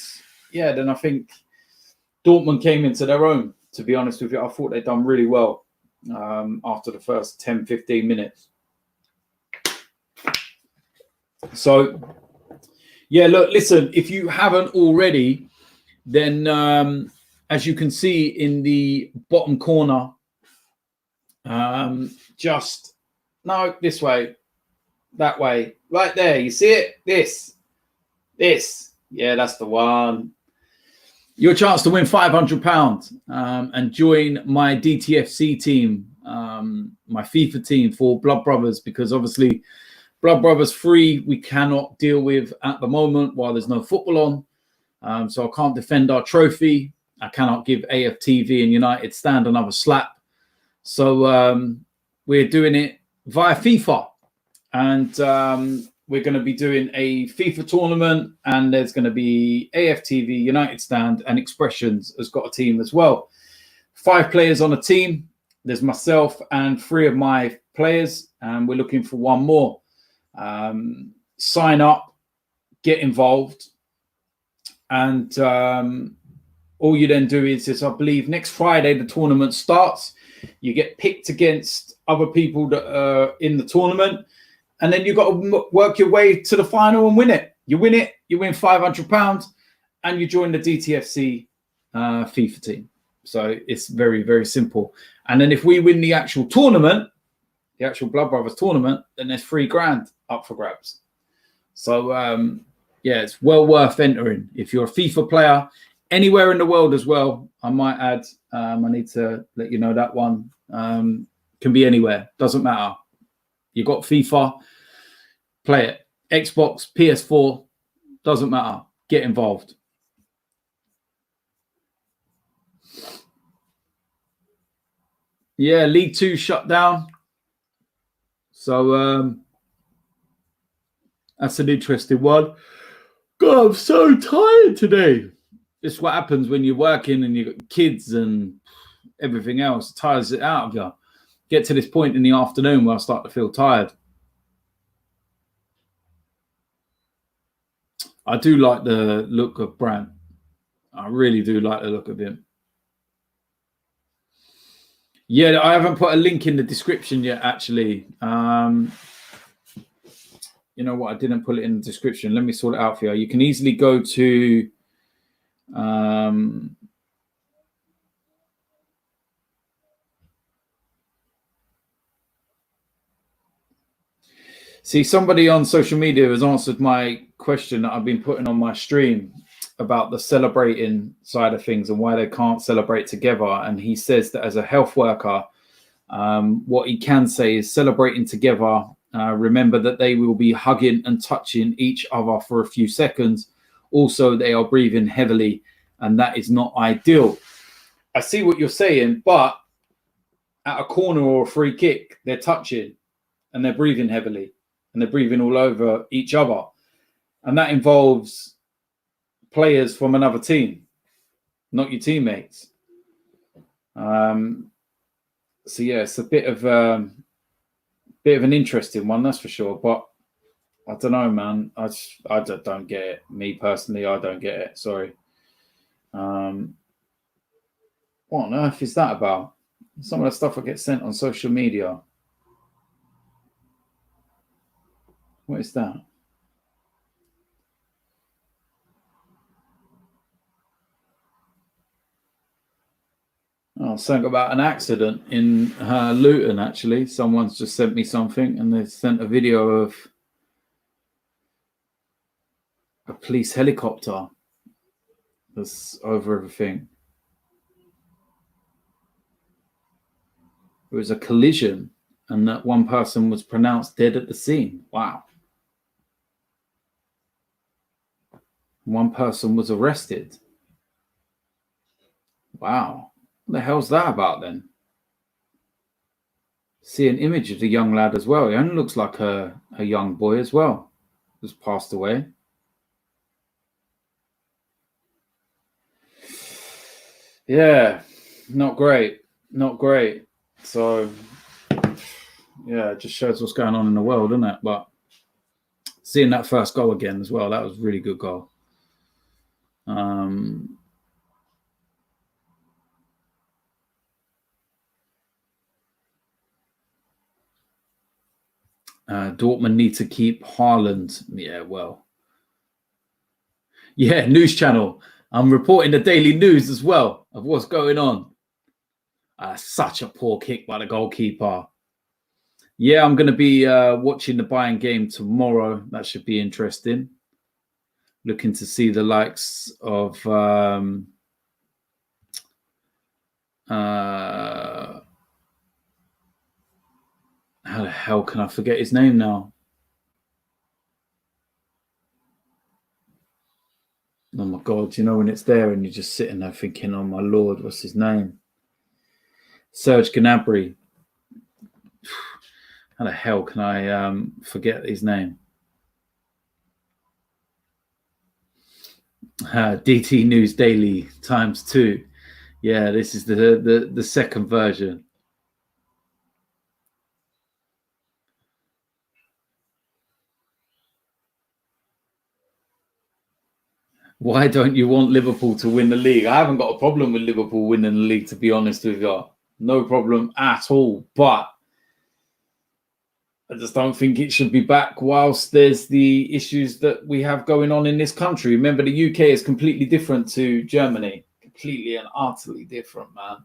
yeah, then I think Dortmund came into their own, to be honest with you. I thought they'd done really well after the first 10, 15 minutes. So, yeah, look, listen, if you haven't already, then as you can see in the bottom corner, just, no, this way, that way, right there. You see it? This. Yeah, that's the one. Your chance to win £500 and join my DTFC team, my FIFA team for Blood Brothers, because obviously Blood Brothers free we cannot deal with at the moment while there's no football on. So I can't defend our trophy. I cannot give AFTV and United Stand another slap. So we're doing it via FIFA. And we're going to be doing a FIFA tournament, and there's going to be AFTV, United Stand, and Expressions has got a team as well. 5 players on a team. There's myself and 3 of my players, and we're looking for 1 more. Sign up, get involved, and all you then do is I believe next Friday the tournament starts. You get picked against other people that are in the tournament, and then you've got to work your way to the final and win it. You win it, you win £500, and you join the DTFC FIFA team. So it's very, very simple. And then if we win the actual tournament, the actual Blood Brothers tournament, then there's £3,000 up for grabs. So yeah, it's well worth entering. If you're a FIFA player, anywhere in the world as well, I might add, I need to let you know that one, can be anywhere, doesn't matter. You got FIFA, play it. Xbox, PS4, doesn't matter. Get involved. Yeah, League 2 shut down. So that's an interesting one. God, I'm so tired today. This is what happens when you're working and you've got kids and everything else. It tires it out of you. Get to this point in the afternoon where I start to feel tired. I do like the look of Brandt. I really do like the look of him. Yeah, I haven't put a link in the description yet, actually. You know what? I didn't put it in the description. Let me sort it out for you. You can easily go to... See, somebody on social media has answered my question that I've been putting on my stream about the celebrating side of things and why they can't celebrate together. And he says that as a health worker, What he can say is celebrating together. Remember that they will be hugging and touching each other for a few seconds. Also, they are breathing heavily, and that is not ideal. I see what you're saying, but at a corner or a free kick, they're touching and they're breathing heavily and they're breathing all over each other. And that involves players from another team, not your teammates. So yeah, it's a bit of an interesting one, that's for sure. But I don't know, man. I don't get it. Me personally, I don't get it. Sorry. What on earth is that about? Some of the stuff I get sent on social media. What is that? Oh, something about an accident in Luton, actually. Someone's just sent me something, and they sent a video of a police helicopter that's over everything. It was a collision, and that one person was pronounced dead at the scene. Wow. One person was arrested. Wow. What the hell's that about then? See an image of the young lad as well. He only looks like a young boy as well, who's passed away. Yeah, not great. Not great. So, yeah, it just shows what's going on in the world, doesn't it? But seeing that first goal again as well, that was a really good goal. Dortmund need to keep Haaland. Yeah, well. Yeah, news channel. I'm reporting the daily news as well of what's going on. Such a poor kick by the goalkeeper. Yeah, I'm going to be watching the Bayern game tomorrow. That should be interesting. Looking to see the likes of how the hell can I forget his name now? Oh my God, you know when it's there and you're just sitting there thinking, oh my Lord, what's his name? Serge Gnabry. How the hell can I forget his name? DT News Daily ×2. Yeah, this is the second version. Why don't you want Liverpool to win the league? I haven't got a problem with Liverpool winning the league, to be honest with you. No problem at all. But I just don't think it should be back whilst there's the issues that we have going on in this country. Remember, the UK is completely different to Germany. Completely and utterly different, man.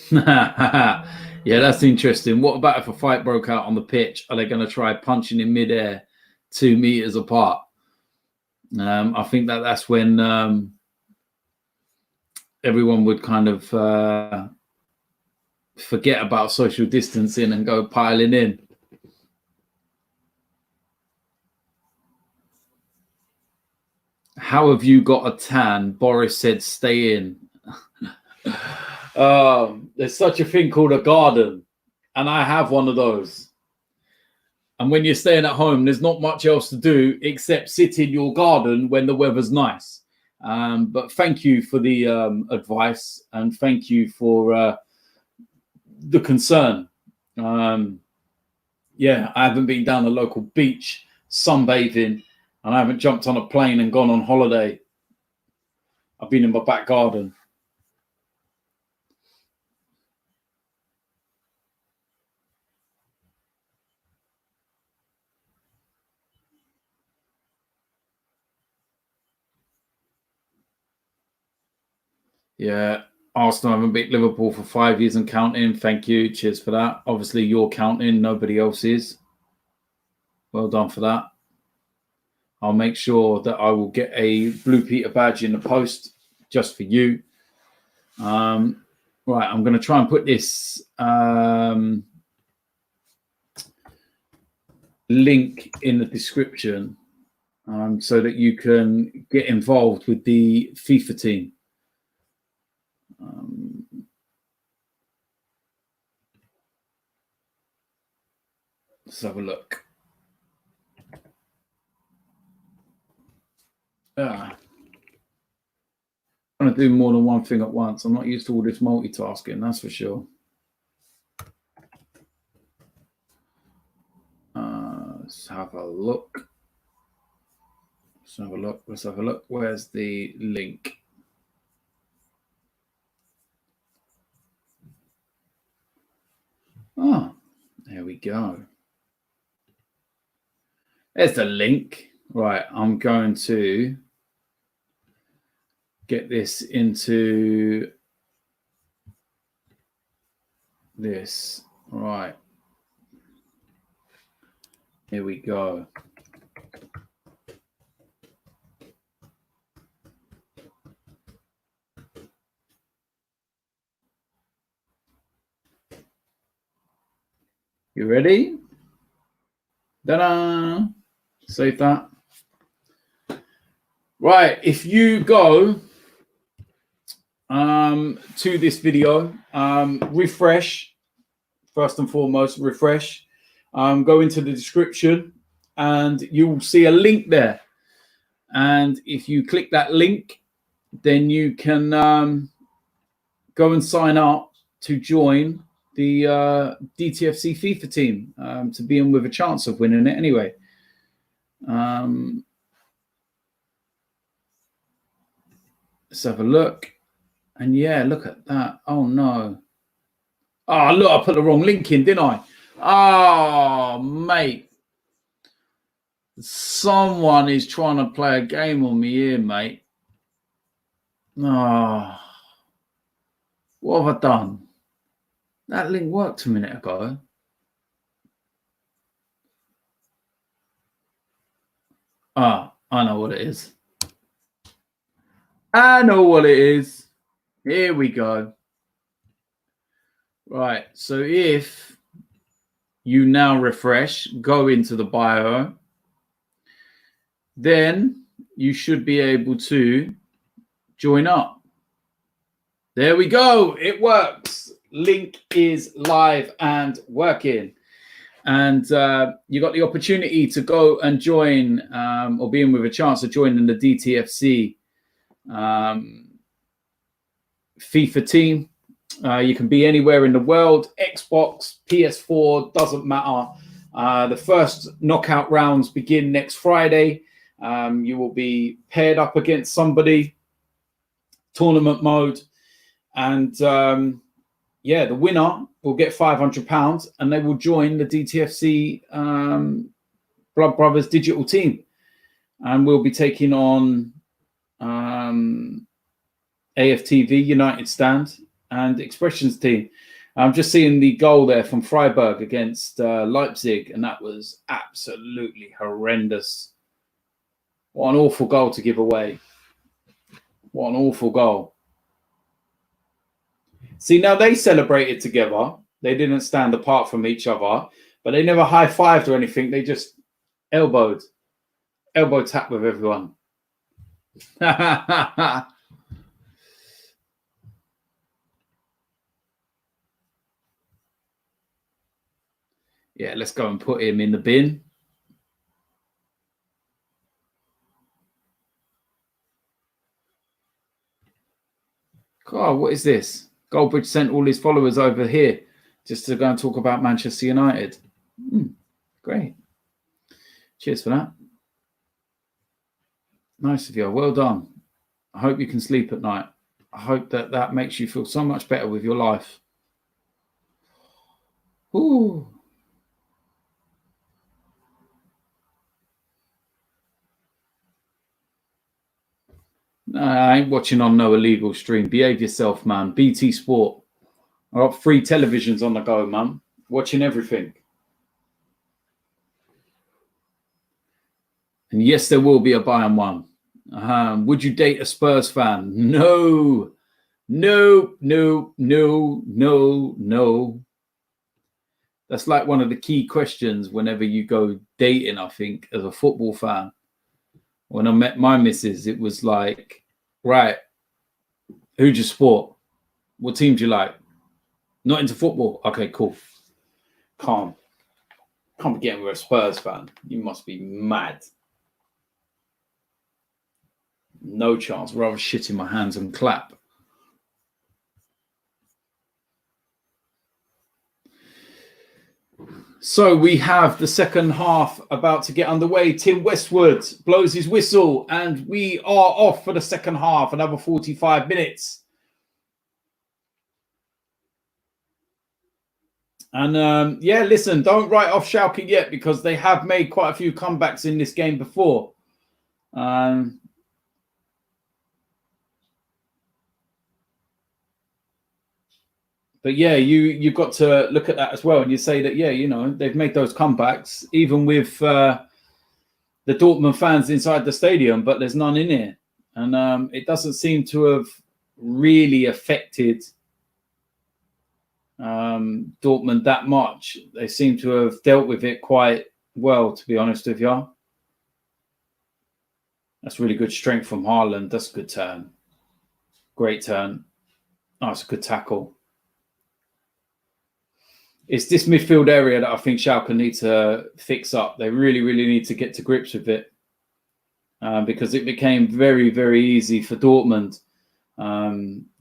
Yeah, that's interesting. What about if a fight broke out on the pitch? Are they going to try punching in midair 2 meters apart? I think that's when everyone would kind of forget about social distancing and go piling in. How have you got a tan? Boris said, stay in. There's such a thing called a garden, and I have one of those. And when you're staying at home, there's not much else to do except sit in your garden when the weather's nice. But thank you for the advice, and thank you for the concern. Yeah, I haven't been down the local beach sunbathing, and I haven't jumped on a plane and gone on holiday. I've been in my back garden. Yeah, Arsenal haven't beat Liverpool for 5 years and counting. Thank you. Cheers for that. Obviously, you're counting. Nobody else is. Well done for that. I'll make sure that I will get a Blue Peter badge in the post just for you. Right, I'm going to try and put this link in the description so that you can get involved with the FIFA team. Let's have a look. I'm going to do more than one thing at once. I'm not used to all this multitasking, that's for sure. Let's have a look. Let's have a look. Let's have a look. Where's the link? Oh, there we go. There's the link. Right, I'm going to get this into this. Right. Here we go. You ready? Ta-da! Save that. Right, if you go to this video, refresh, first and foremost, refresh. Go into the description and you will see a link there. And if you click that link, then you can go and sign up to join the DTFC FIFA team to be in with a chance of winning it anyway. Let's have a look. And yeah, look at that. Oh, no. Oh, look, I put the wrong link in, didn't I? Oh, mate. Someone is trying to play a game on me here, mate. Oh, what have I done? That link worked a minute ago. Ah, I know what it is. I know what it is. Here we go. Right, so if you now refresh, go into the bio, then you should be able to join up. There we go. It works. Link is live and working. And you got the opportunity to go and join or be in with a chance of joining the DTFC FIFA team. You can be anywhere in the world, Xbox, PS4, doesn't matter. The first knockout rounds begin next Friday. You will be paired up against somebody, tournament mode. And yeah, the winner will get £500 and they will join the DTFC Blood Brothers digital team. And we'll be taking on AFTV, United Stand, and Expressions team. I'm just seeing the goal there from Freiburg against Leipzig, and that was absolutely horrendous. What an awful goal to give away. What an awful goal. See, now they celebrated together. They didn't stand apart from each other, but they never high-fived or anything. They just elbow tap with everyone. Yeah, let's go and put him in the bin. God, what is this? Goldbridge sent all his followers over here just to go and talk about Manchester United. Great. Cheers for that. Nice of you. Well done. I hope you can sleep at night. I hope that that makes you feel so much better with your life. Ooh. I ain't watching on no illegal stream. Behave yourself, man. BT Sport. I got 3 televisions on the go, man. Watching everything. And yes, there will be a Bayern one. Would you date a Spurs fan? No. No, no, no, no, no. That's like one of the key questions whenever you go dating, I think, as a football fan. When I met my missus, it was like, right, who'd you support? What team do you like? Not into football? Okay, cool. Calm. Can't be getting with a Spurs fan. You must be mad. No chance. Rather shit in my hands and clap. So we have the second half about to get underway. Tim Westwood blows his whistle and we are off for the second half, another 45 minutes. And yeah, listen, don't write off Schalke yet because they have made quite a few comebacks in this game before. But yeah, you've got to look at that as well, and you say that, yeah, you know, they've made those comebacks, even with the Dortmund fans inside the stadium, but there's none in here. And it doesn't seem to have really affected Dortmund that much. They seem to have dealt with it quite well, to be honest with you. That's really good strength from Haaland. That's a good turn. Great turn. Oh, it's a good tackle. It's this midfield area that I think Schalke need to fix up. They really, really need to get to grips with it because it became very, very easy for Dortmund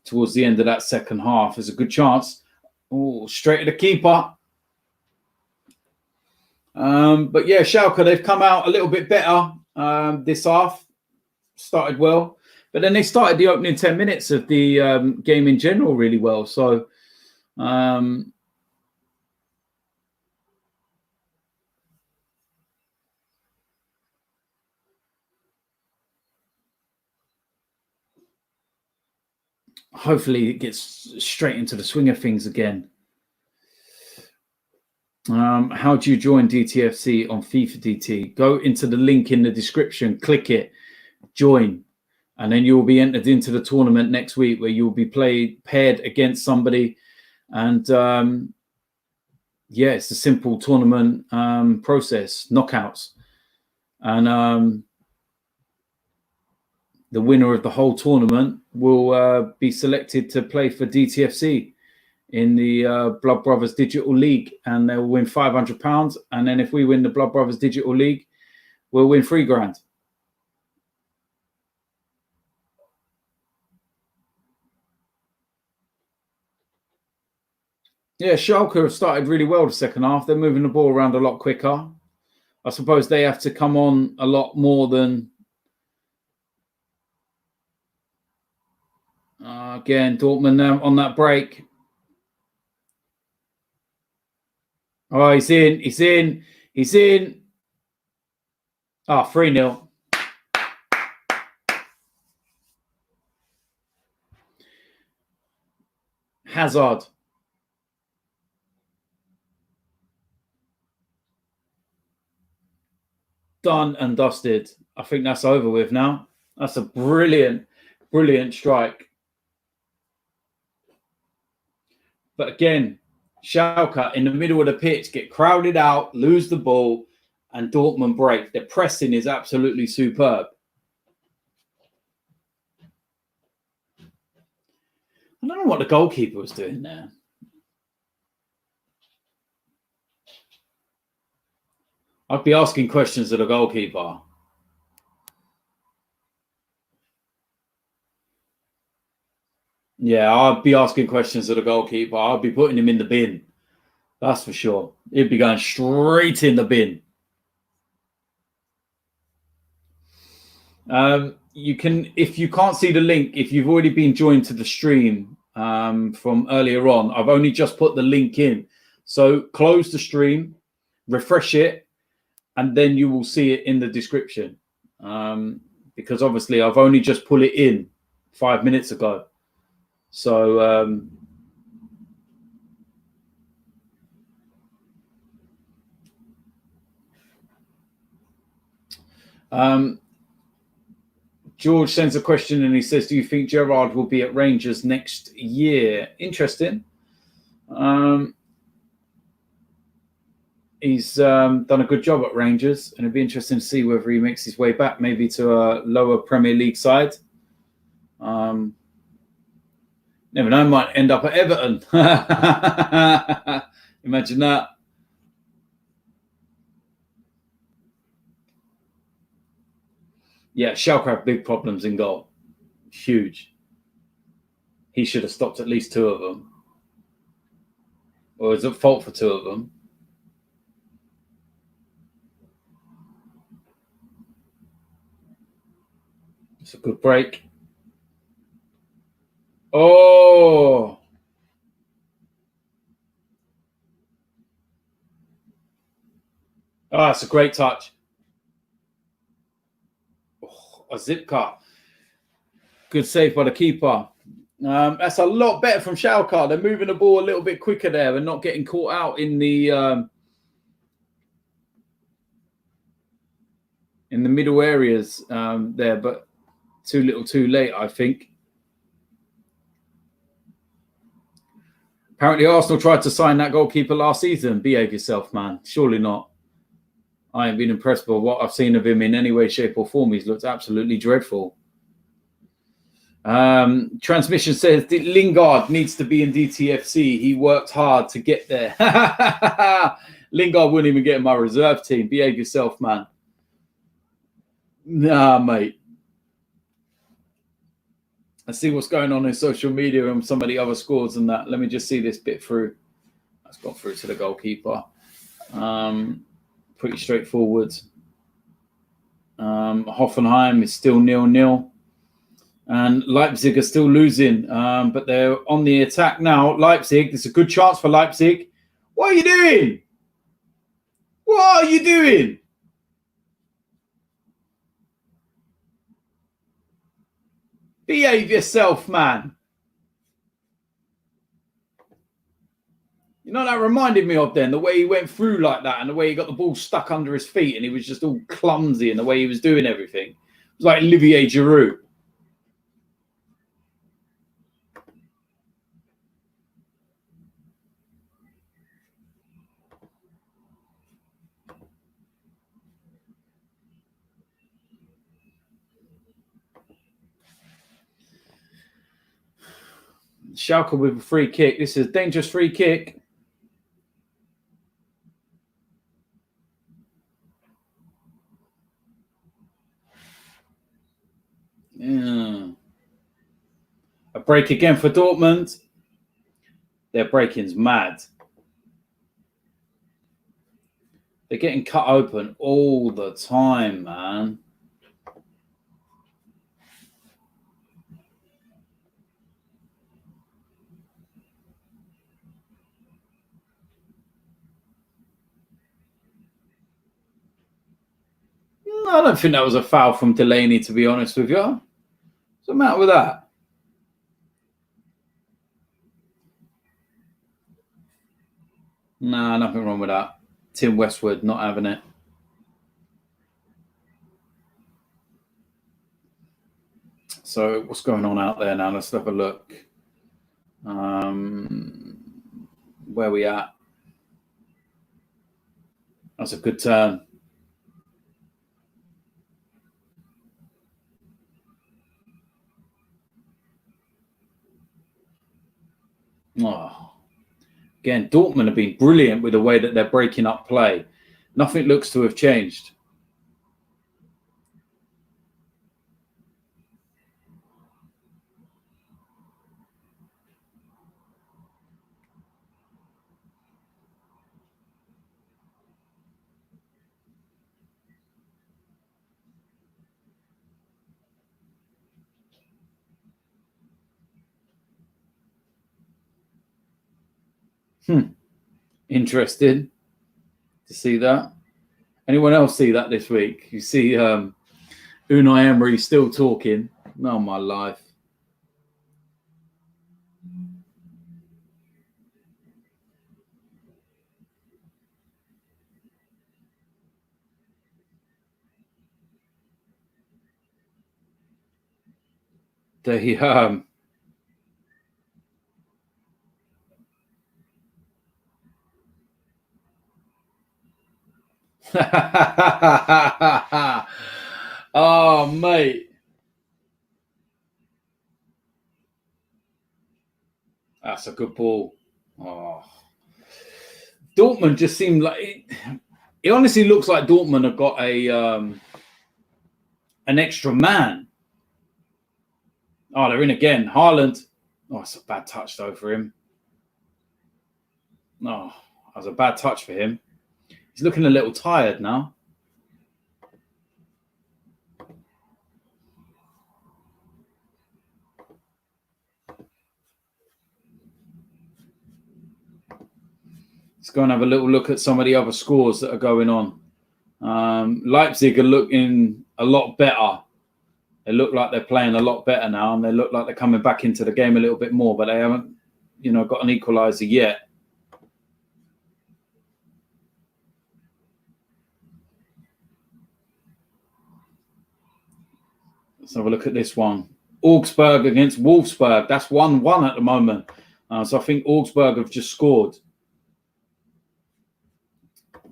towards the end of that second half. There's a good chance. Oh, straight at the keeper. But yeah, Schalke, they've come out a little bit better this half. Started well. But then they started the opening 10 minutes of the game in general really well. So... hopefully it gets straight into the swing of things again. How do you join DTFC on FIFA DT? Go into the link in the description, click it, join, and then you will be entered into the tournament next week where you'll be paired against somebody. And yeah, it's a simple tournament process, knockouts. And the winner of the whole tournament will be selected to play for DTFC in the Blood Brothers Digital League, and they'll win £500. And then if we win the Blood Brothers Digital League, we'll win £3,000. Yeah, Schalke have started really well the second half. They're moving the ball around a lot quicker. I suppose they have to come on a lot more than... again, Dortmund on that break. Oh, he's in, he's in, he's in. Oh, 3-0. Hazard. Done and dusted. I think that's over with now. That's a brilliant, brilliant strike. But again, Schalke in the middle of the pitch get crowded out, lose the ball, and Dortmund break. The pressing is absolutely superb. I don't know what the goalkeeper was doing there. I'd be asking questions of the goalkeeper. Yeah, I'd be asking questions of the goalkeeper. I'd be putting him in the bin. That's for sure. He'd be going straight in the bin. You can, if you can't see the link, if you've already been joined to the stream from earlier on, I've only just put the link in. So close the stream, refresh it, and then you will see it in the description. because obviously I've only just put it in 5 minutes ago. So George sends a question and he says, do you think Gerrard will be at Rangers next year? Interesting. He's done a good job at Rangers, and it'd be interesting to see whether he makes his way back maybe to a lower Premier League side. Never know, might end up at Everton. Imagine that. Yeah, Schalke have big problems in goal. Huge. He should have stopped at least 2 of them. Or is at fault for 2 of them. It's a good break. Oh! Ah, it's a great touch. Oh, a zip cut. Good save by the keeper. That's a lot better from Schalke. They're moving the ball a little bit quicker there and not getting caught out in the middle areas there, but too little too late, I think. Apparently Arsenal tried to sign that goalkeeper last season. Behave yourself, man. Surely not. I ain't been impressed by what I've seen of him in any way, shape or form. He's looked absolutely dreadful. Transmission says Lingard needs to be in DTFC. He worked hard to get there. Lingard wouldn't even get in my reserve team. Behave yourself, man. Nah, mate. Let's see what's going on in social media and some of the other scores and that. Let me just see this bit through. That's gone through to the goalkeeper. Pretty straightforward. Hoffenheim is still 0-0. And Leipzig are still losing, but they're on the attack now. Leipzig, there's a good chance for Leipzig. What are you doing? What are you doing? Behave yourself, man. You know, that reminded me of then, the way he went through like that and the way he got the ball stuck under his feet and he was just all clumsy in the way he was doing everything. It was like Olivier Giroud. Schalke with a free kick. This is a dangerous free kick. Yeah. A break again for Dortmund. Their breaking's mad. They're getting cut open all the time, man. I don't think that was a foul from Delaney, to be honest with you. What's the matter with that? Nah, nothing wrong with that. Tim Westwood not having it. So what's going on out there now? Let's have a look. Where are we at? That's a good turn. Oh. Again, Dortmund have been brilliant with the way that they're breaking up play. Nothing looks to have changed. Interested to see that. Anyone else see that this week? You see Unai Emery still talking. Oh, my life. They oh, mate. That's a good ball. Oh. Dortmund just seemed like it honestly looks like Dortmund have got an extra man. Oh, they're in again. Haaland. Oh, it's a bad touch though for him. Oh, that was a bad touch for him. He's looking a little tired now. Let's go and have a little look at some of the other scores that are going on. Leipzig are looking a lot better. They look like they're playing a lot better now, and they look like they're coming back into the game a little bit more, but they haven't, got an equaliser yet. Let's have a look at this one. Augsburg against Wolfsburg. That's 1-1 at the moment. So I think Augsburg have just scored.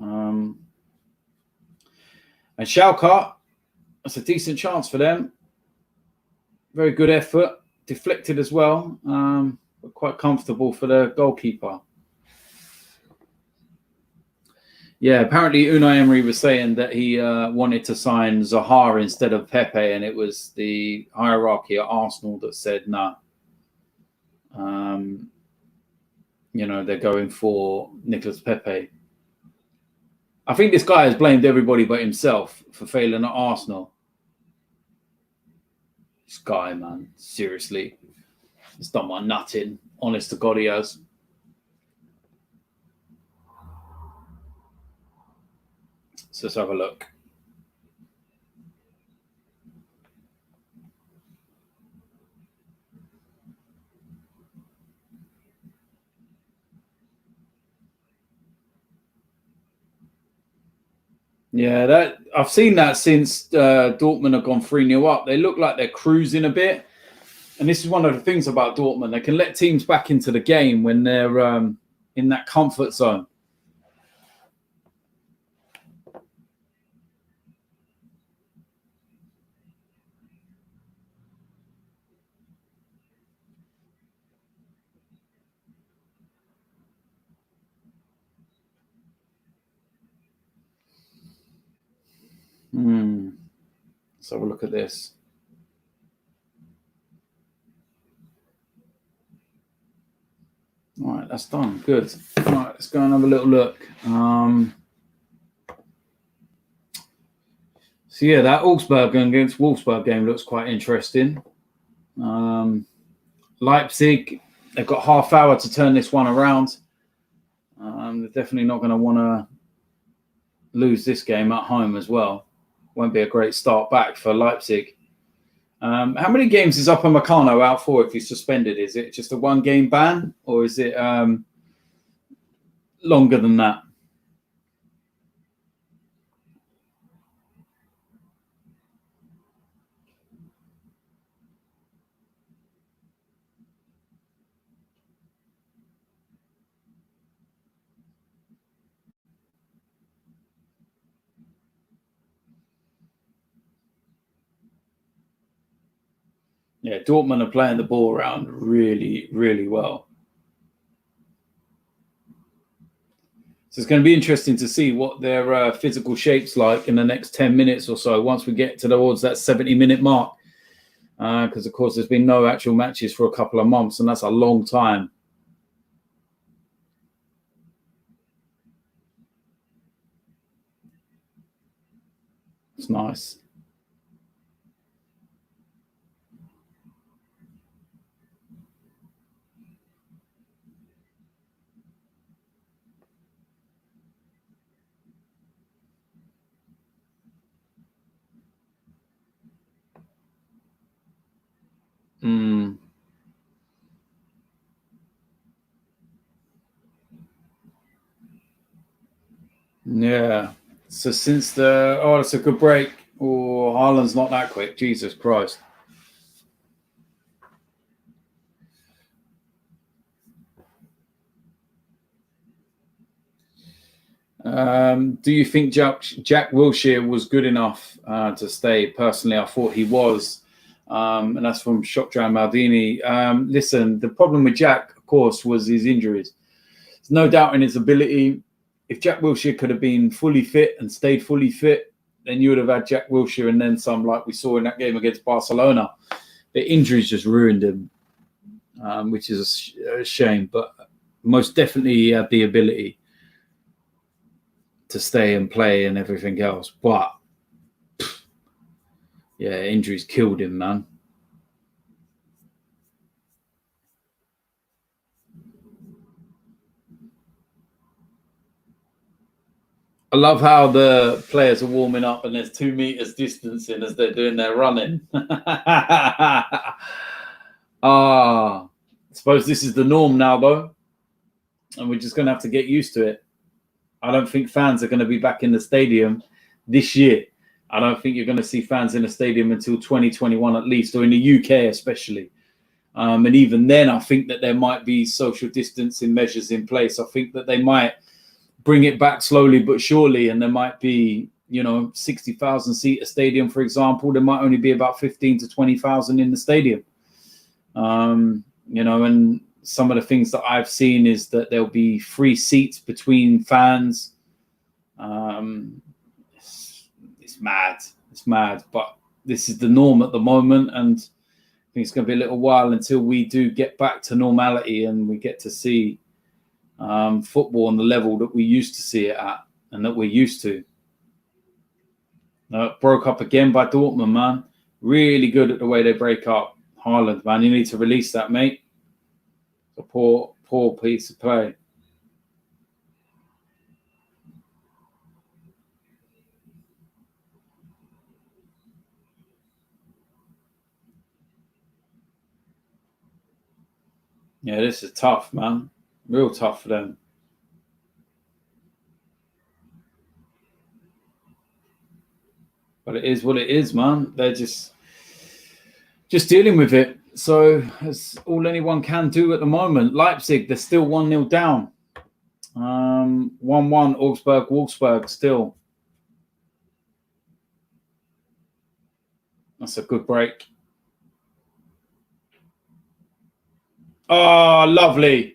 And Schalke, that's a decent chance for them. Very good effort. Deflected as well. But quite comfortable for the goalkeeper. Yeah, apparently Unai Emery was saying that he wanted to sign Zaha instead of Pepe, and it was the hierarchy at Arsenal that said no. They're going for Nicolas Pepe. I think this guy has blamed everybody but himself for failing at Arsenal. This guy, man, seriously. He's done my nutting. Honest to God, he has. So let's have a look. Yeah, I've seen that since Dortmund have gone 3-0 up. They look like they're cruising a bit. And this is one of the things about Dortmund. They can let teams back into the game when they're in that comfort zone. Let's have a look at this. All right, that's done. Good. All right, let's go and have a little look. So yeah, that Augsburg against Wolfsburg game looks quite interesting. Leipzig, they've got half hour to turn this one around. They're definitely not going to want to lose this game at home as well. Won't be a great start back for Leipzig. How many games is Upamecano out for if he's suspended? Is it just a one-game ban, or is it longer than that? Yeah, Dortmund are playing the ball around really, really well. So it's going to be interesting to see what their physical shape's like in the next 10 minutes or so once we get towards that 70-minute mark. Because, of course, there's been no actual matches for a couple of months, and that's a long time. It's nice. Mm. Yeah. So since that's a good break. Oh, Haaland's not that quick. Jesus Christ. Do you think Jack Wilshere was good enough to stay? Personally, I thought he was. And that's from Shopdran Maldini. Listen, the problem with Jack, of course, was his injuries. There's no doubt in his ability. If Jack Wilshere could have been fully fit and stayed fully fit, then you would have had Jack Wilshere and then some, like we saw in that game against Barcelona. The injuries just ruined him, which is a shame. But most definitely he had the ability to stay and play and everything else. But, yeah, injuries killed him, man. I love how the players are warming up and there's 2 meters distancing as they're doing their running. I suppose this is the norm now, though. And we're just going to have to get used to it. I don't think fans are going to be back in the stadium this year. I don't think you're going to see fans in the stadium until 2021 at least, or in the UK especially. And even then, I think that there might be social distancing measures in place. I think that they might bring it back slowly but surely, and there might be, 60,000 seat a stadium, for example. There might only be about 15 to 20,000 in the stadium. And some of the things that I've seen is that there'll be free seats between fans. It's mad. It's mad, but this is the norm at the moment, and I think it's going to be a little while until we do get back to normality and we get to see football on the level that we used to see it at and that we're used to. Broke up again by Dortmund, man. Really good at the way they break up. Haaland, man, you need to release that, mate. It's a poor piece of play. Yeah, this is tough, man. Real tough for them. But it is what it is, man. They're just dealing with it. So that's all anyone can do at the moment. Leipzig, they're still 1-0 down. 1-1 Wolfsburg still. That's a good break. Oh, lovely.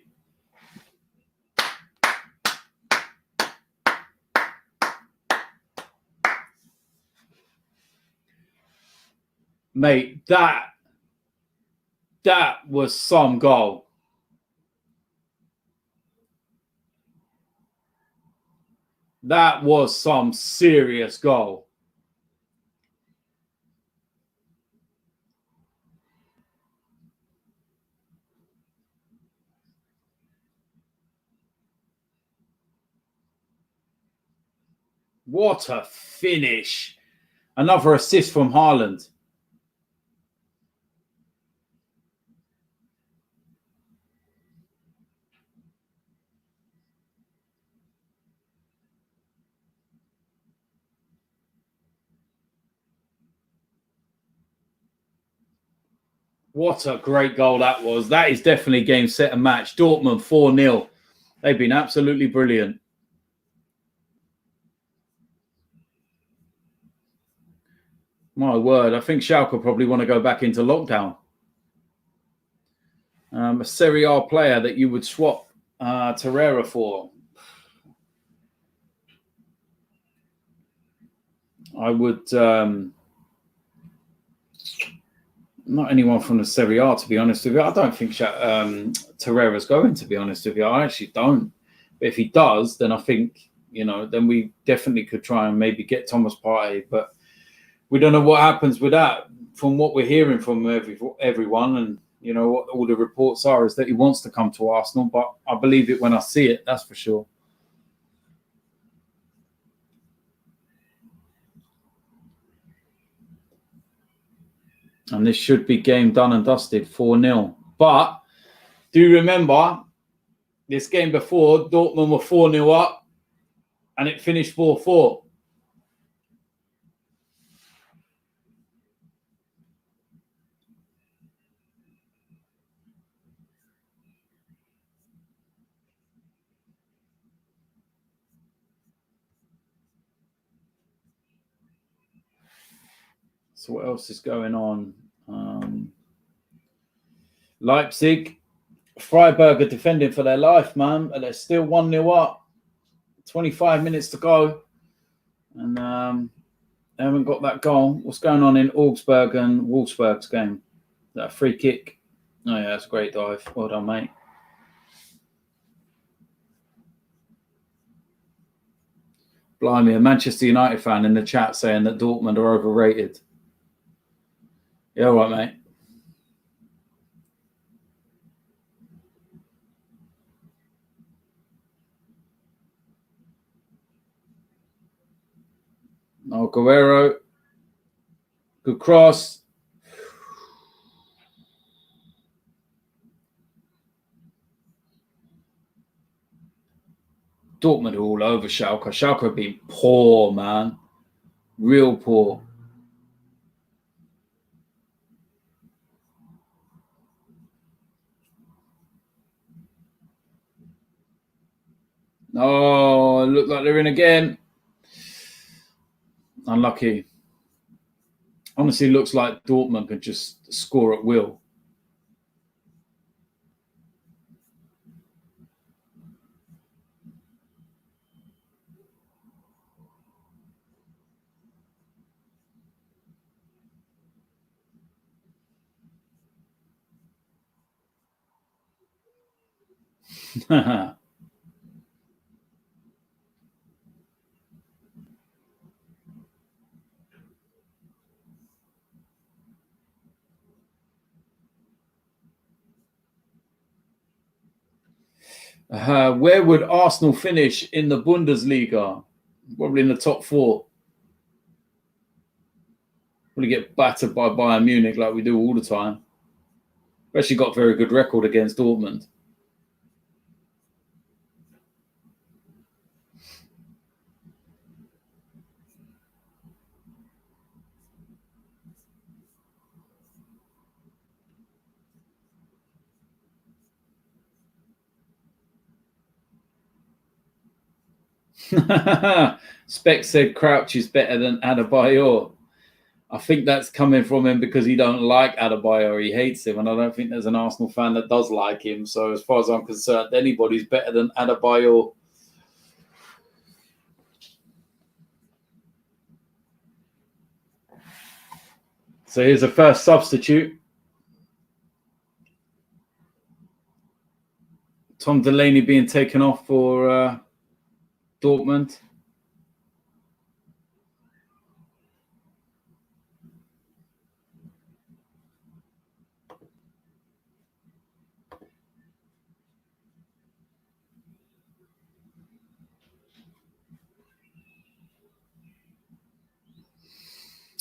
Mate, that was some goal. That was some serious goal. What a finish. Another assist from Haaland. What a great goal that was. That is definitely game, set, and match. Dortmund 4-0. They've been absolutely brilliant. My word, I think Schalke probably want to go back into lockdown. A Serie A player that you would swap Torreira for. I would... not anyone from the Serie A, to be honest with you. I don't think Torreira's going, to be honest with you. I actually don't. But if he does, then I think, then we definitely could try and maybe get Thomas Partey. But we don't know what happens with that. From what we're hearing from everyone, and, what all the reports are, is that he wants to come to Arsenal. But I believe it when I see it, that's for sure. And this should be game done and dusted, 4-0. But do remember, this game before, Dortmund were 4-0 up, and it finished 4-4. So what else is going on? Leipzig, Freiburg are defending for their life, man, but they're still 1-0 up. 25 minutes to go, and they haven't got that goal. What's going on in Augsburg and Wolfsburg's game? Is that a free kick? Oh yeah, that's a great dive. Well done, mate. Blimey, a Manchester United fan in the chat saying that Dortmund are overrated. Yeah, all right, mate. Oh, Guerrero. Good cross. Dortmund are all over Schalke. Schalke have been poor, man. Real poor. Oh, look like they're in again. Unlucky. Honestly, looks like Dortmund could just score at will. Where would Arsenal finish in the Bundesliga? Probably in the top 4. Probably get battered by Bayern Munich like we do all the time. We've actually got a very good record against Dortmund. Speck said Crouch is better than Adebayor. I think that's coming from him because he don't like Adebayor. He hates him, and I don't think there's an Arsenal fan that does like him. So as far as I'm concerned, anybody's better than Adebayor. So here's the first substitute. Tom Delaney being taken off for Dortmund.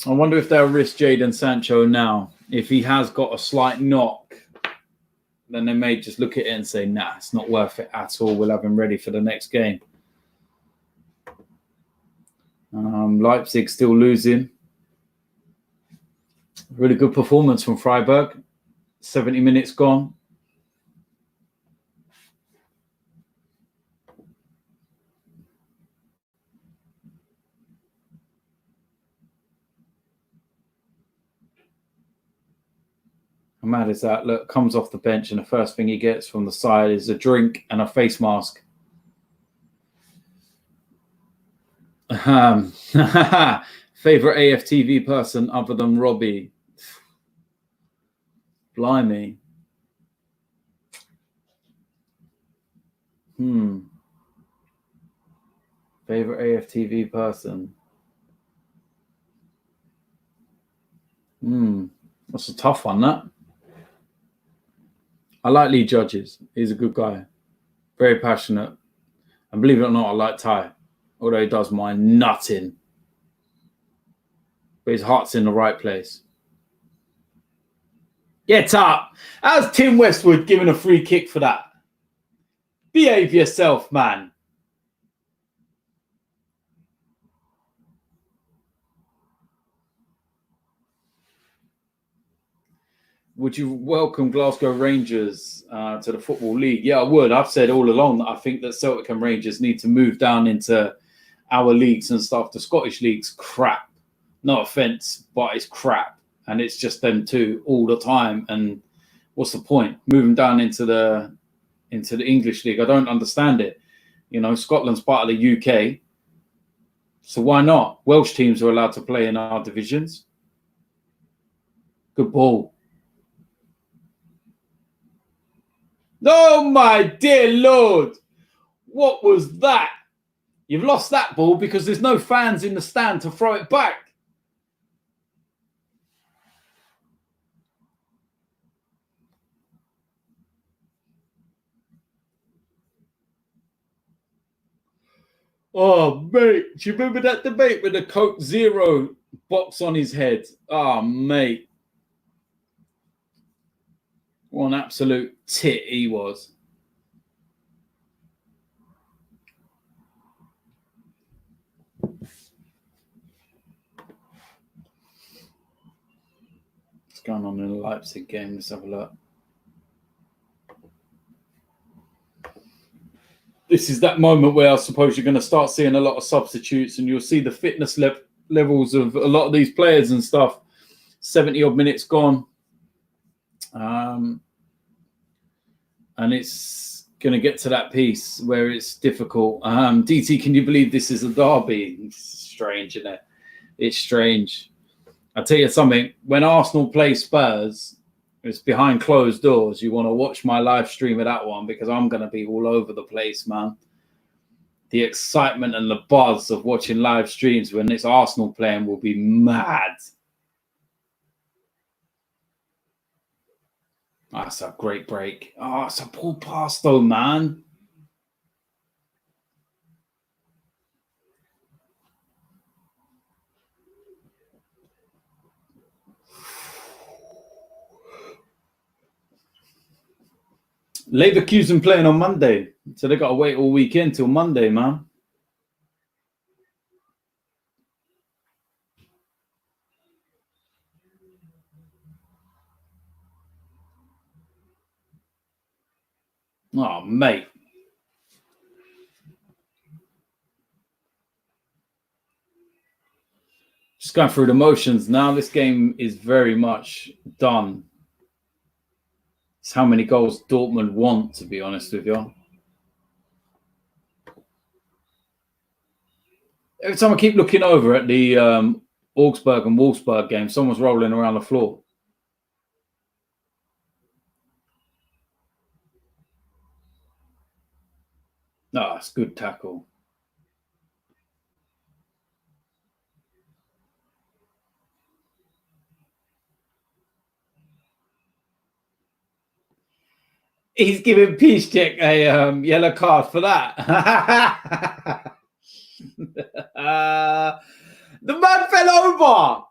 I wonder if they'll risk Jadon Sancho now. If he has got a slight knock, then they may just look at it and say, nah, it's not worth it at all. We'll have him ready for the next game. Leipzig still losing. Really good performance from Freiburg. 70 minutes gone. How mad is that? Look, comes off the bench and the first thing he gets from the side is a drink and a face mask. Favorite AFTV person other than Robbie? Blimey. Favorite AFTV person? That's a tough one, that. I like Lee Judges. He's a good guy. Very passionate. And believe it or not, I like Ty. Although he does mind nutting. But his heart's in the right place. Get up. How's Tim Westwood giving a free kick for that? Behave yourself, man. Would you welcome Glasgow Rangers to the Football League? Yeah, I would. I've said all along that I think that Celtic and Rangers need to move down into our leagues and stuff. The Scottish League's crap. No offence, but it's crap. And it's just them two all the time. And what's the point? Moving down into the English League. I don't understand it. You know, Scotland's part of the UK. So why not? Welsh teams are allowed to play in our divisions. Good ball. Oh, my dear Lord. What was that? You've lost that ball because there's no fans in the stand to throw it back. Oh, mate. Do you remember that debate with the Coke Zero box on his head? Oh, mate. What an absolute tit he was. What's going on in the Leipzig game? Let's have a look. This is that moment where I suppose you're going to start seeing a lot of substitutes and you'll see the fitness levels of a lot of these players and stuff. 70-odd minutes gone. And it's going to get to that piece where it's difficult. DT, can you believe this is a derby? It's strange, isn't it? It's strange. I'll tell you something. When Arsenal play Spurs, it's behind closed doors. You want to watch my live stream of that one because I'm going to be all over the place, man. The excitement and the buzz of watching live streams when it's Arsenal playing will be mad. Oh, that's a great break. Oh, it's a poor pass though, man. Leverkusen playing on Monday, so they got to wait all weekend till Monday, man. Oh, mate. Just going through the motions now. This game is very much done. It's how many goals Dortmund want, to be honest with you. Every time I keep looking over at the Augsburg and Wolfsburg game, someone's rolling around the floor. Oh, it's a good tackle. He's giving Piszczek a yellow card for that. The man fell over.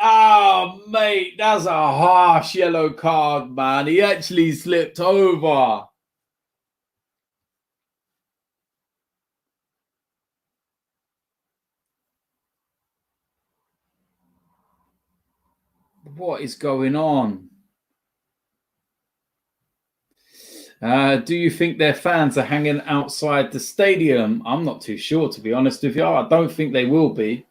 Oh, mate, that's a harsh yellow card, man. He actually slipped over. What is going on? Do you think their fans are hanging outside the stadium? I'm not too sure, to be honest with you. I don't think they will be.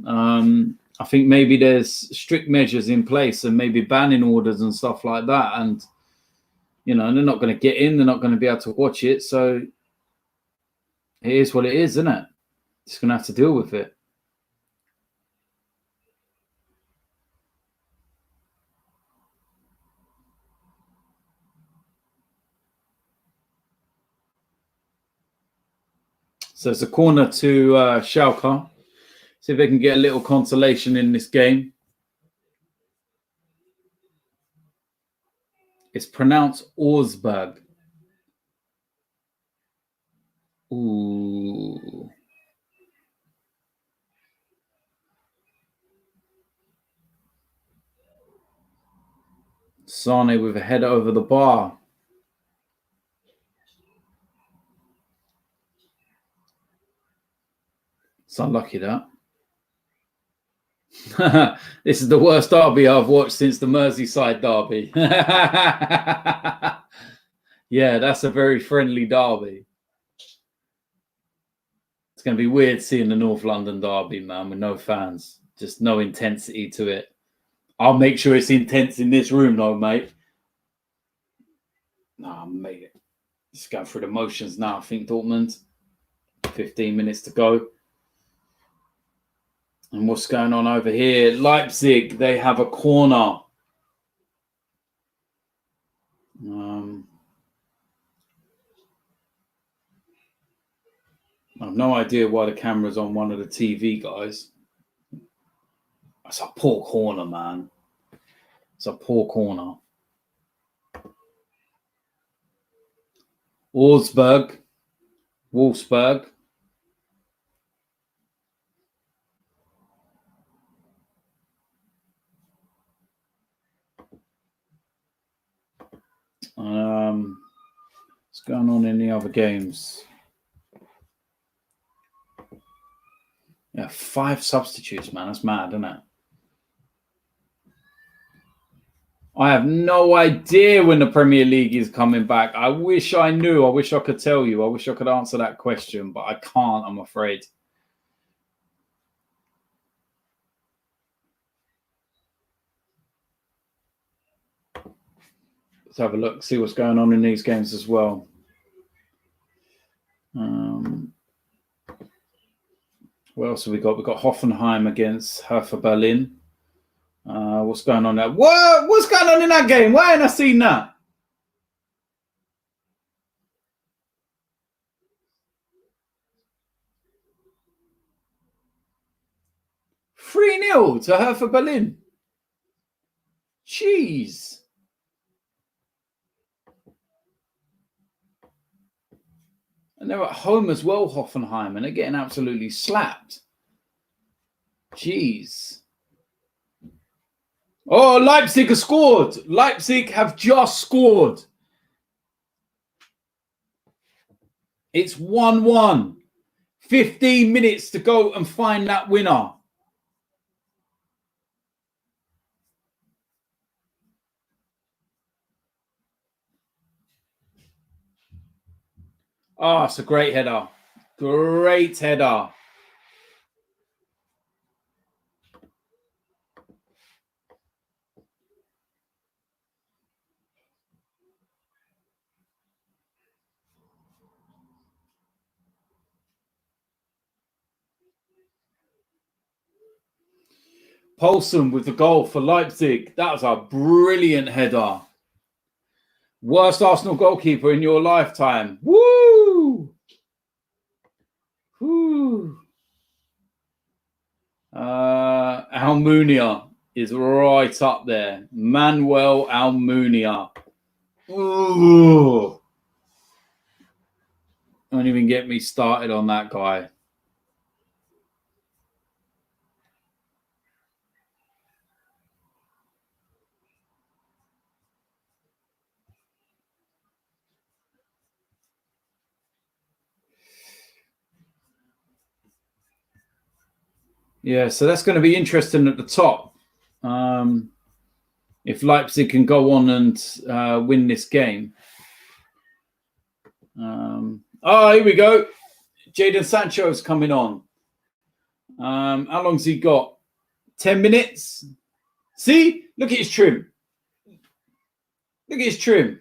I think maybe there's strict measures in place and maybe banning orders and stuff like that. And, you know, they're not going to get in. They're not going to be able to watch it. So it is what it is, isn't it? Just going to have to deal with it. So it's a corner to Schalke. See if they can get a little consolation in this game. It's pronounced Augsburg. Ooh. Sane with a header over the bar. It's unlucky, that. This is the worst derby I've watched since the Merseyside derby. Yeah, that's a very friendly derby. It's going to be weird seeing the North London derby, man, with no fans. Just no intensity to it. I'll make sure it's intense in this room, though, mate. No, mate. Just going through the motions now, I think, Dortmund. 15 minutes to go. And what's going on over here? Leipzig, they have a corner. I have no idea why the camera's on one of the TV guys. That's a poor corner, man. It's a poor corner. Wolfsburg. What's going on in the other games? Yeah, 5 substitutes, man. That's mad, isn't it? I have no idea when the Premier League is coming back. I wish I knew. I wish I could tell you. I wish I could answer that question, but I can't, I'm afraid. Let's have a look, see what's going on in these games as well. What else have we got? We've got Hoffenheim against Hertha Berlin. What's going on there? What's going on in that game? Why ain't I seen that? (3-0) to Hertha Berlin. Jeez. And they're at home as well, Hoffenheim, and they're getting absolutely slapped. Jeez. Oh, Leipzig have scored. Leipzig have just scored. It's 1-1. 15 minutes to go and find that winner. Oh, it's a great header. Great header. Poulsen with the goal for Leipzig. That was a brilliant header. Worst Arsenal goalkeeper in your lifetime. Woo! Woo! Almunia is right up there. Manuel Almunia. Ooh. Don't even get me started on that guy. Yeah, so that's going to be interesting at the top. If Leipzig can go on and win this game. Oh, here we go. Jadon Sancho's coming on. How long's he got? 10 minutes? See? Look at his trim. Look at his trim.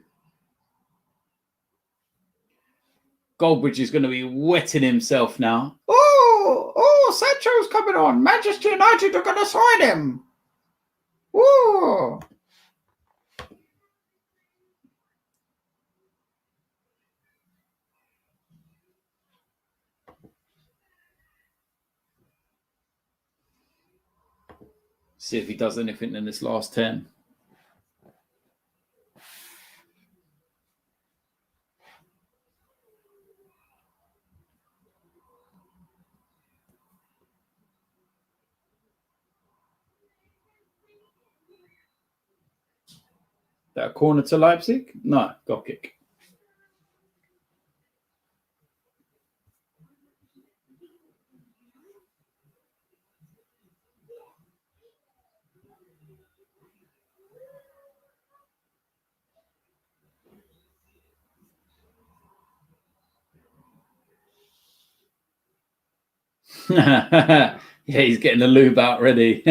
Goldbridge is going to be wetting himself now. Oh, Sancho's coming on. Manchester United are going to sign him. Ooh. See if he does anything in this last 10. That a corner to Leipzig? No, goal kick. Yeah, he's getting the lube out ready.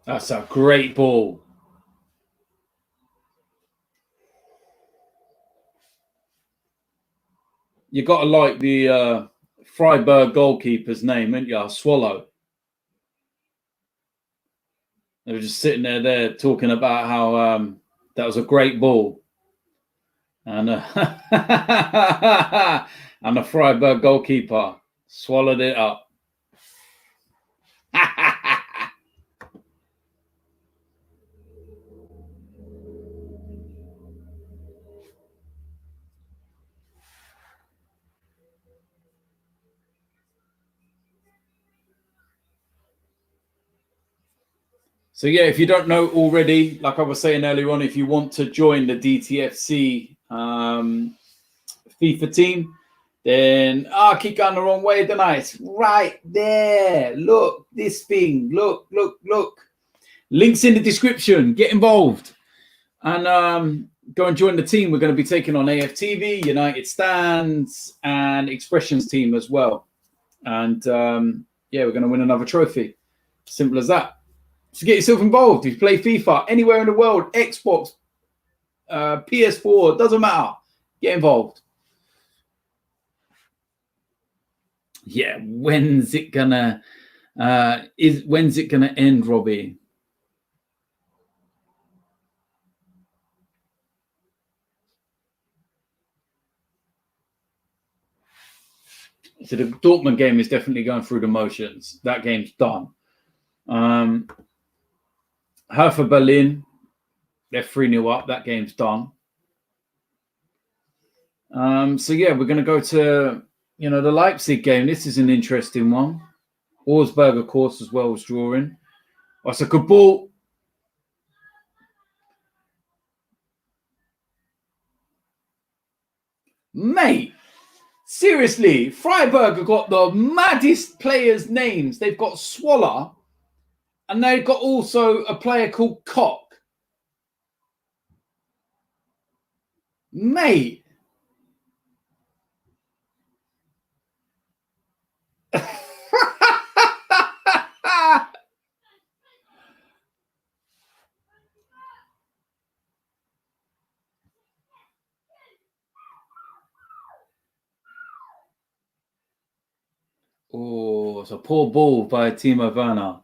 That's a great ball. You got to like the Freiburg goalkeeper's name, ain't you? Swallow. They were just sitting there talking about how that was a great ball. And and the Freiburg goalkeeper swallowed it up. So yeah, if you don't know already, like I was saying earlier on, if you want to join the DTFC FIFA team, then I keep going the wrong way, don't I? It's right there. Look, this thing. Look. Links in the description. Get involved. And go and join the team. We're going to be taking on AFTV, United Stands, and Expressions team as well. And yeah, we're going to win another trophy. Simple as that. So get yourself involved. If you play FIFA anywhere in the world, Xbox, PS4, doesn't matter. Get involved. Yeah, when's it gonna end, Robbie? So the Dortmund game is definitely going through the motions. That game's done. Hertha Berlin, they're 3-0 up. That game's done. So yeah, we're going to go to the Leipzig game. This is an interesting one. Augsburg, of course, as well as drawing. Oh, it's a good ball. Mate, seriously, Freiburg have got the maddest players' names. They've got Swaller, and they've got also a player called Cock. Mate. Oh, it's a poor ball by Timo Werner.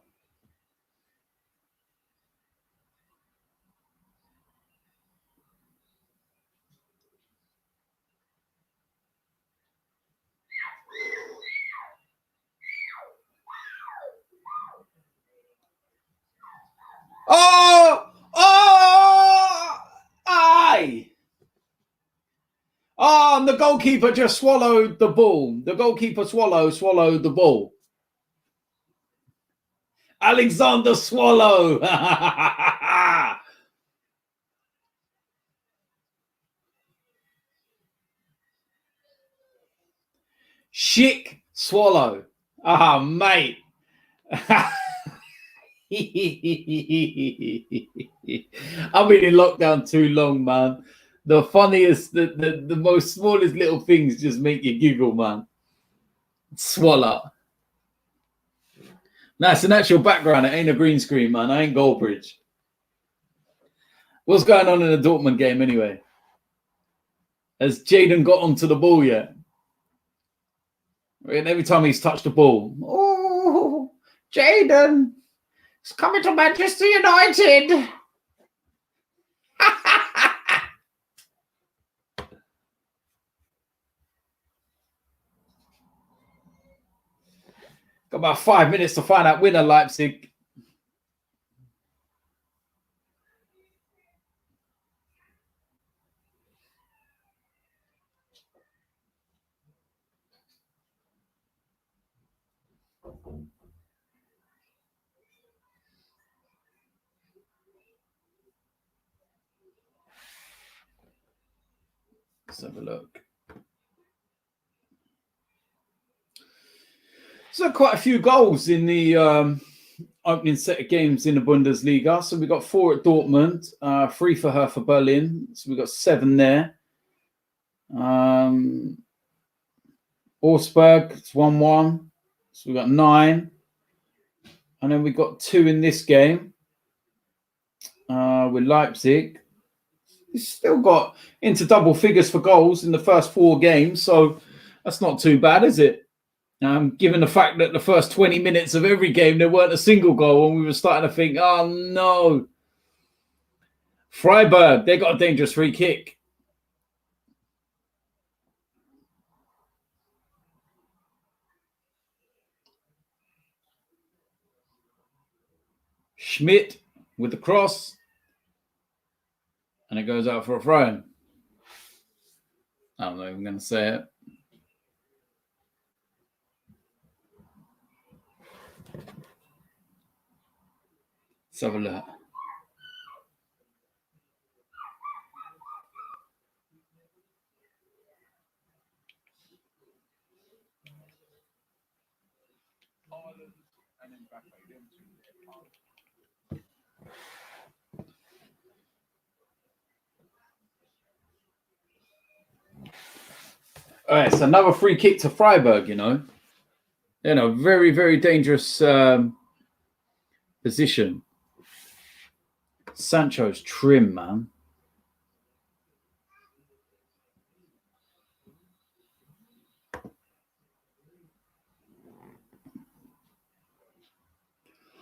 Aye! Oh, and the goalkeeper just swallowed the ball. The goalkeeper swallowed the ball. Alexander Swallow. Chic Swallow. Ah, mate. I've been in lockdown too long, man. The funniest, the most smallest little things just make you giggle, man. Swallow. No, it's an actual background. It ain't a green screen, man. I ain't Goldbridge. What's going on in the Dortmund game anyway? Has Jaden got onto the ball yet? And every time he's touched the ball, oh, Jaden, he's coming to Manchester United. Got about 5 minutes to find out winner, Leipzig. Let's have a look. So quite a few goals in the opening set of games in the Bundesliga. So we got 4 at Dortmund, 3 for her for Berlin. So we got 7 there. Augsburg, it's 1-1. So we got 9. And then we got 2 in this game with Leipzig. He's still got into double figures for goals in the first 4 games. So that's not too bad, is it? Given the fact that the first 20 minutes of every game, there weren't a single goal, and we were starting to think, oh, no. Freiburg, they got a dangerous free kick. Schmidt with the cross. And it goes out for a throw-in. I'm not even going to say it. Let's have a look. All right, so another free kick to Freiburg, very, very dangerous position. Sancho's trim, man.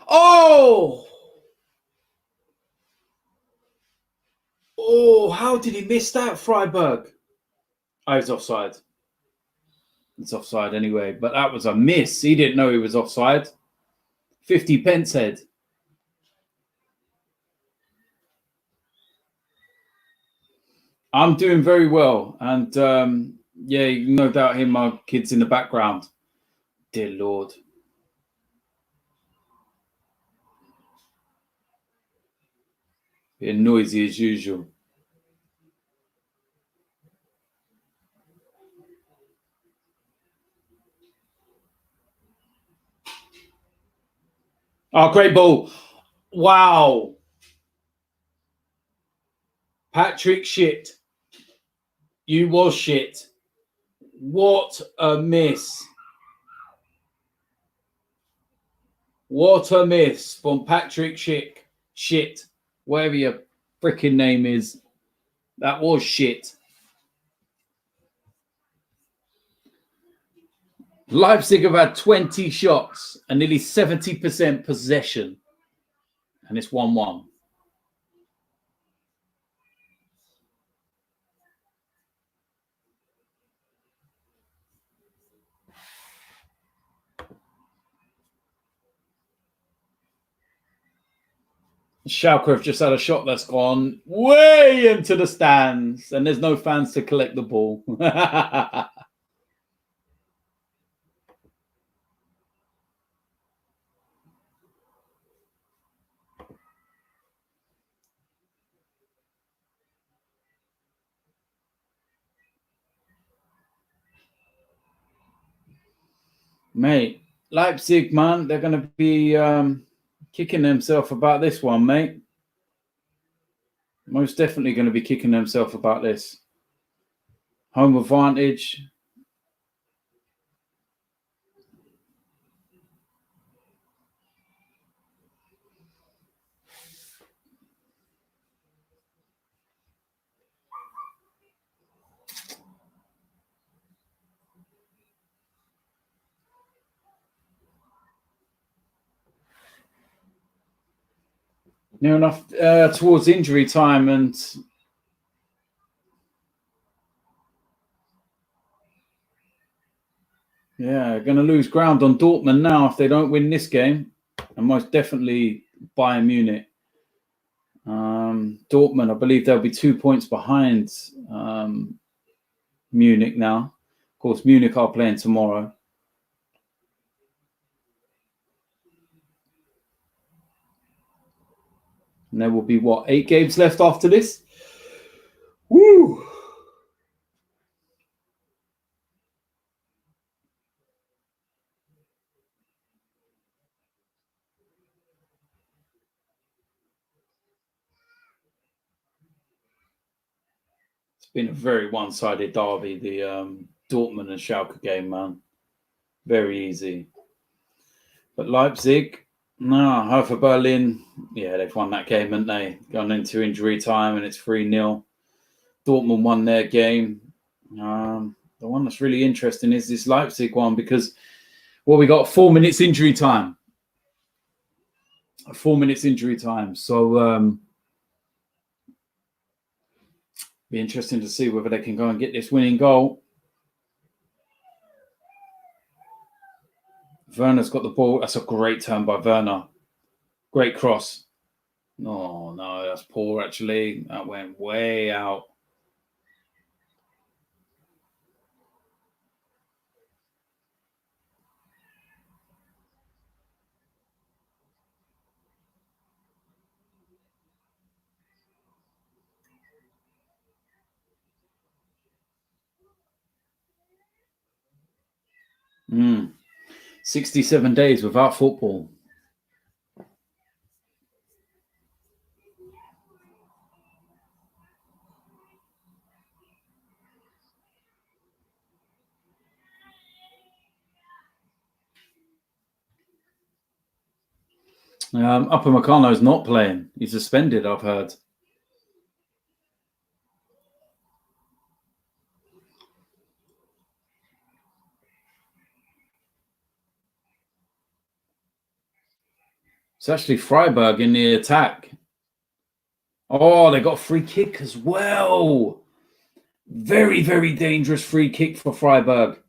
Oh! Oh, how did he miss that, Freiburg? Oh, he's offside. It's offside anyway, but that was a miss. He didn't know he was offside. 50 pence head. I'm doing very well. And yeah, no doubt hear my kids in the background. Dear Lord. Being noisy as usual. Oh, great ball. Wow. Patrick shit. You was shit. What a miss. What a miss from Patrick shit. Whatever your freaking name is. That was shit. Leipzig have had 20 shots and nearly 70% possession. And it's 1-1. Schalke have just had a shot that's gone way into the stands, and there's no fans to collect the ball. Mate, Leipzig, man, they're going to be kicking themselves about this one, mate. Most definitely going to be kicking themselves about this. Home advantage. Near enough towards injury time, and yeah, going to lose ground on Dortmund now if they don't win this game, and most definitely Bayern Munich. Dortmund, I believe they'll be 2 points behind Munich now. Of course, Munich are playing tomorrow. And there will be, 8 games left after this? Woo! Been a very one-sided derby, the Dortmund and Schalke game, man. Very easy. But Leipzig, no, Hertha Berlin, yeah, they've won that game, haven't they? Gone into injury time and it's 3-0. Dortmund won their game. The one that's really interesting is this Leipzig one because, well, we got 4 minutes injury time. 4 minutes injury time. So, be interesting to see whether they can go and get this winning goal. Werner's got the ball. That's a great turn by Werner. Great cross. Oh, no, that's poor, actually. That went way out. Mm. 67 days without football. Upamecano's not playing. He's suspended, I've heard. It's actually Freiburg in the attack. Oh, they got a free kick as well. Very, very dangerous free kick for Freiburg.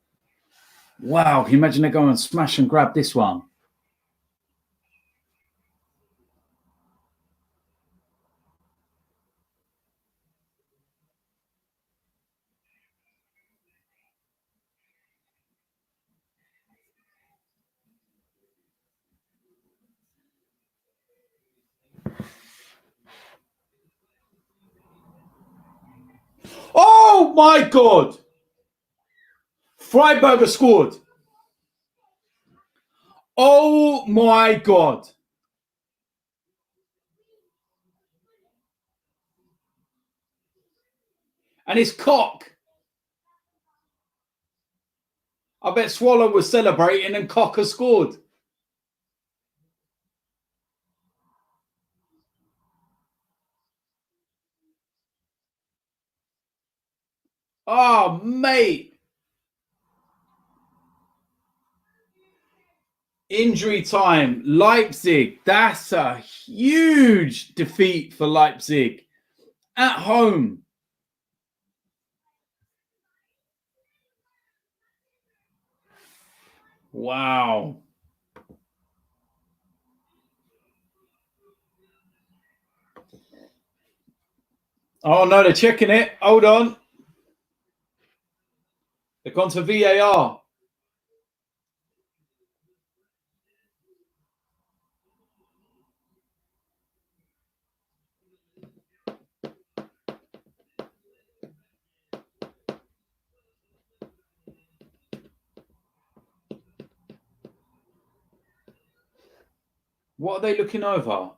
Wow, can you imagine they go and smash and grab this one? Oh my God! Freiburg has scored. Oh my God! And it's Koch. I bet Swallow was celebrating and Koch has scored. Oh, mate. Injury time. Leipzig. That's a huge defeat for Leipzig. At home. Wow. Oh, no, they're checking it. Hold on. They've gone to VAR. What are they looking over?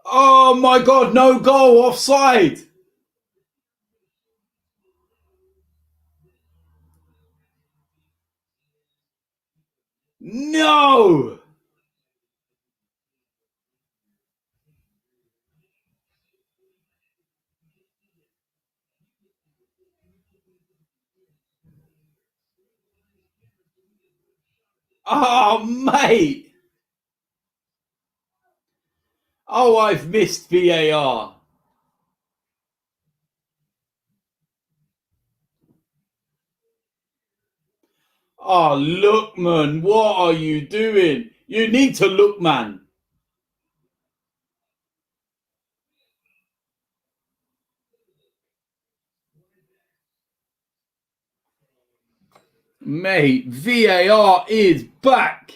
Oh my God, no goal, offside. No. Oh, mate. Oh, I've missed VAR. Oh, look, man, what are you doing? You need to look, man. Mate, VAR is back.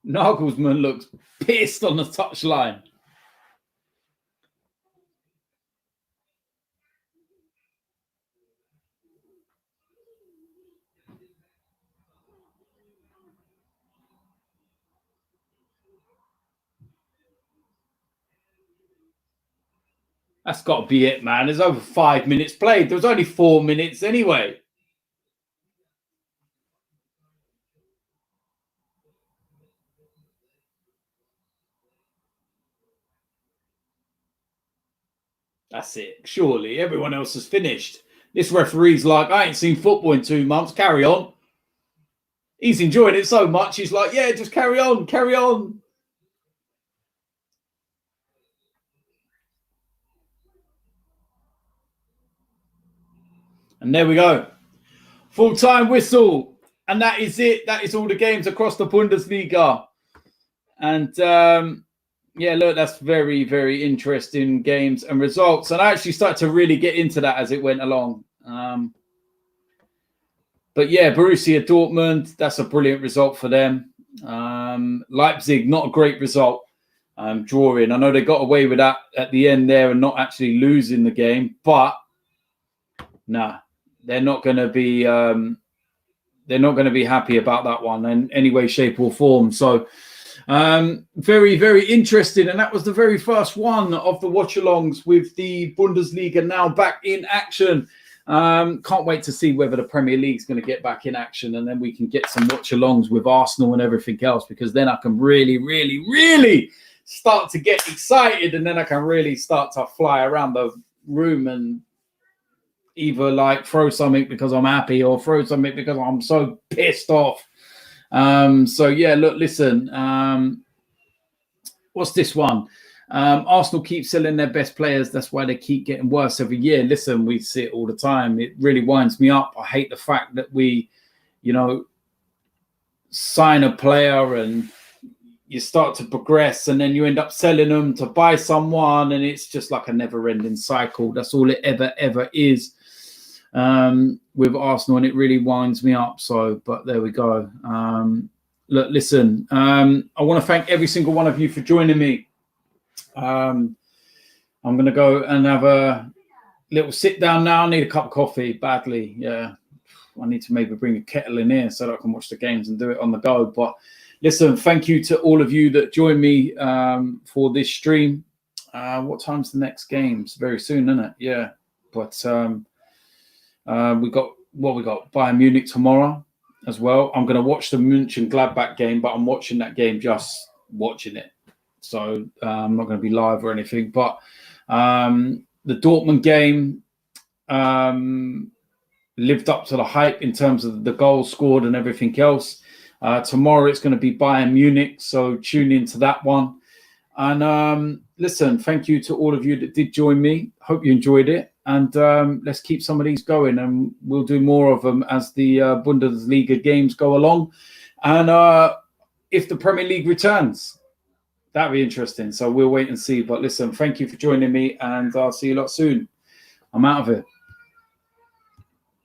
Nagelsmann looks pissed on the touchline. That's got to be it, man. There's over 5 minutes played. There was only 4 minutes anyway. That's it. Surely everyone else has finished. This referee's like, I ain't seen football in 2 months. Carry on. He's enjoying it so much. He's like, yeah, just carry on, carry on. And there we go. Full-time whistle. And that is it. That is all the games across the Bundesliga. And yeah, look, that's very, very interesting games and results. And I actually started to really get into that as it went along. But yeah, Borussia Dortmund, that's a brilliant result for them. Leipzig, not a great result, drawing. I know they got away with that at the end there and not actually losing the game, but nah, they're not going to be happy about that one in any way, shape, or form. So very, very interesting. And that was the very first one of the watch-alongs with the Bundesliga now back in action. Can't wait to see whether the Premier League's going to get back in action, and then we can get some watch-alongs with Arsenal and everything else, because then I can really, really, really start to get excited, and then I can really start to fly around the room and either like throw something because I'm happy or throw something because I'm so pissed off. So yeah, look, listen, what's this one? Arsenal keep selling their best players. That's why they keep getting worse every year. Listen, we see it all the time. It really winds me up. I hate the fact that we, you know, sign a player and you start to progress and then you end up selling them to buy someone, and it's just like a never-ending cycle. That's all it ever is with Arsenal, and it really winds me up. So, but there we go. Look, listen, I want to thank every single one of you for joining me. I'm going to go and have a little sit down now. I need a cup of coffee badly. Yeah, I need to maybe bring a kettle in here so that I can watch the games and do it on the go. But listen, thank you to all of you that joined me for this stream. What time's the next games? Very soon, isn't it? Yeah. But we got Bayern Munich tomorrow as well. I'm going to watch the Mönchengladbach game, but I'm watching that game, just watching it. So I'm not going to be live or anything. But the Dortmund game lived up to the hype in terms of the goals scored and everything else. Tomorrow it's going to be Bayern Munich, so tune into that one. And listen, thank you to all of you that did join me. Hope you enjoyed it. And let's keep some of these going, and we'll do more of them as the Bundesliga games go along. And if the Premier League returns, that'd be interesting. So we'll wait and see. But listen, thank you for joining me, and I'll see you a lot soon. I'm out of here.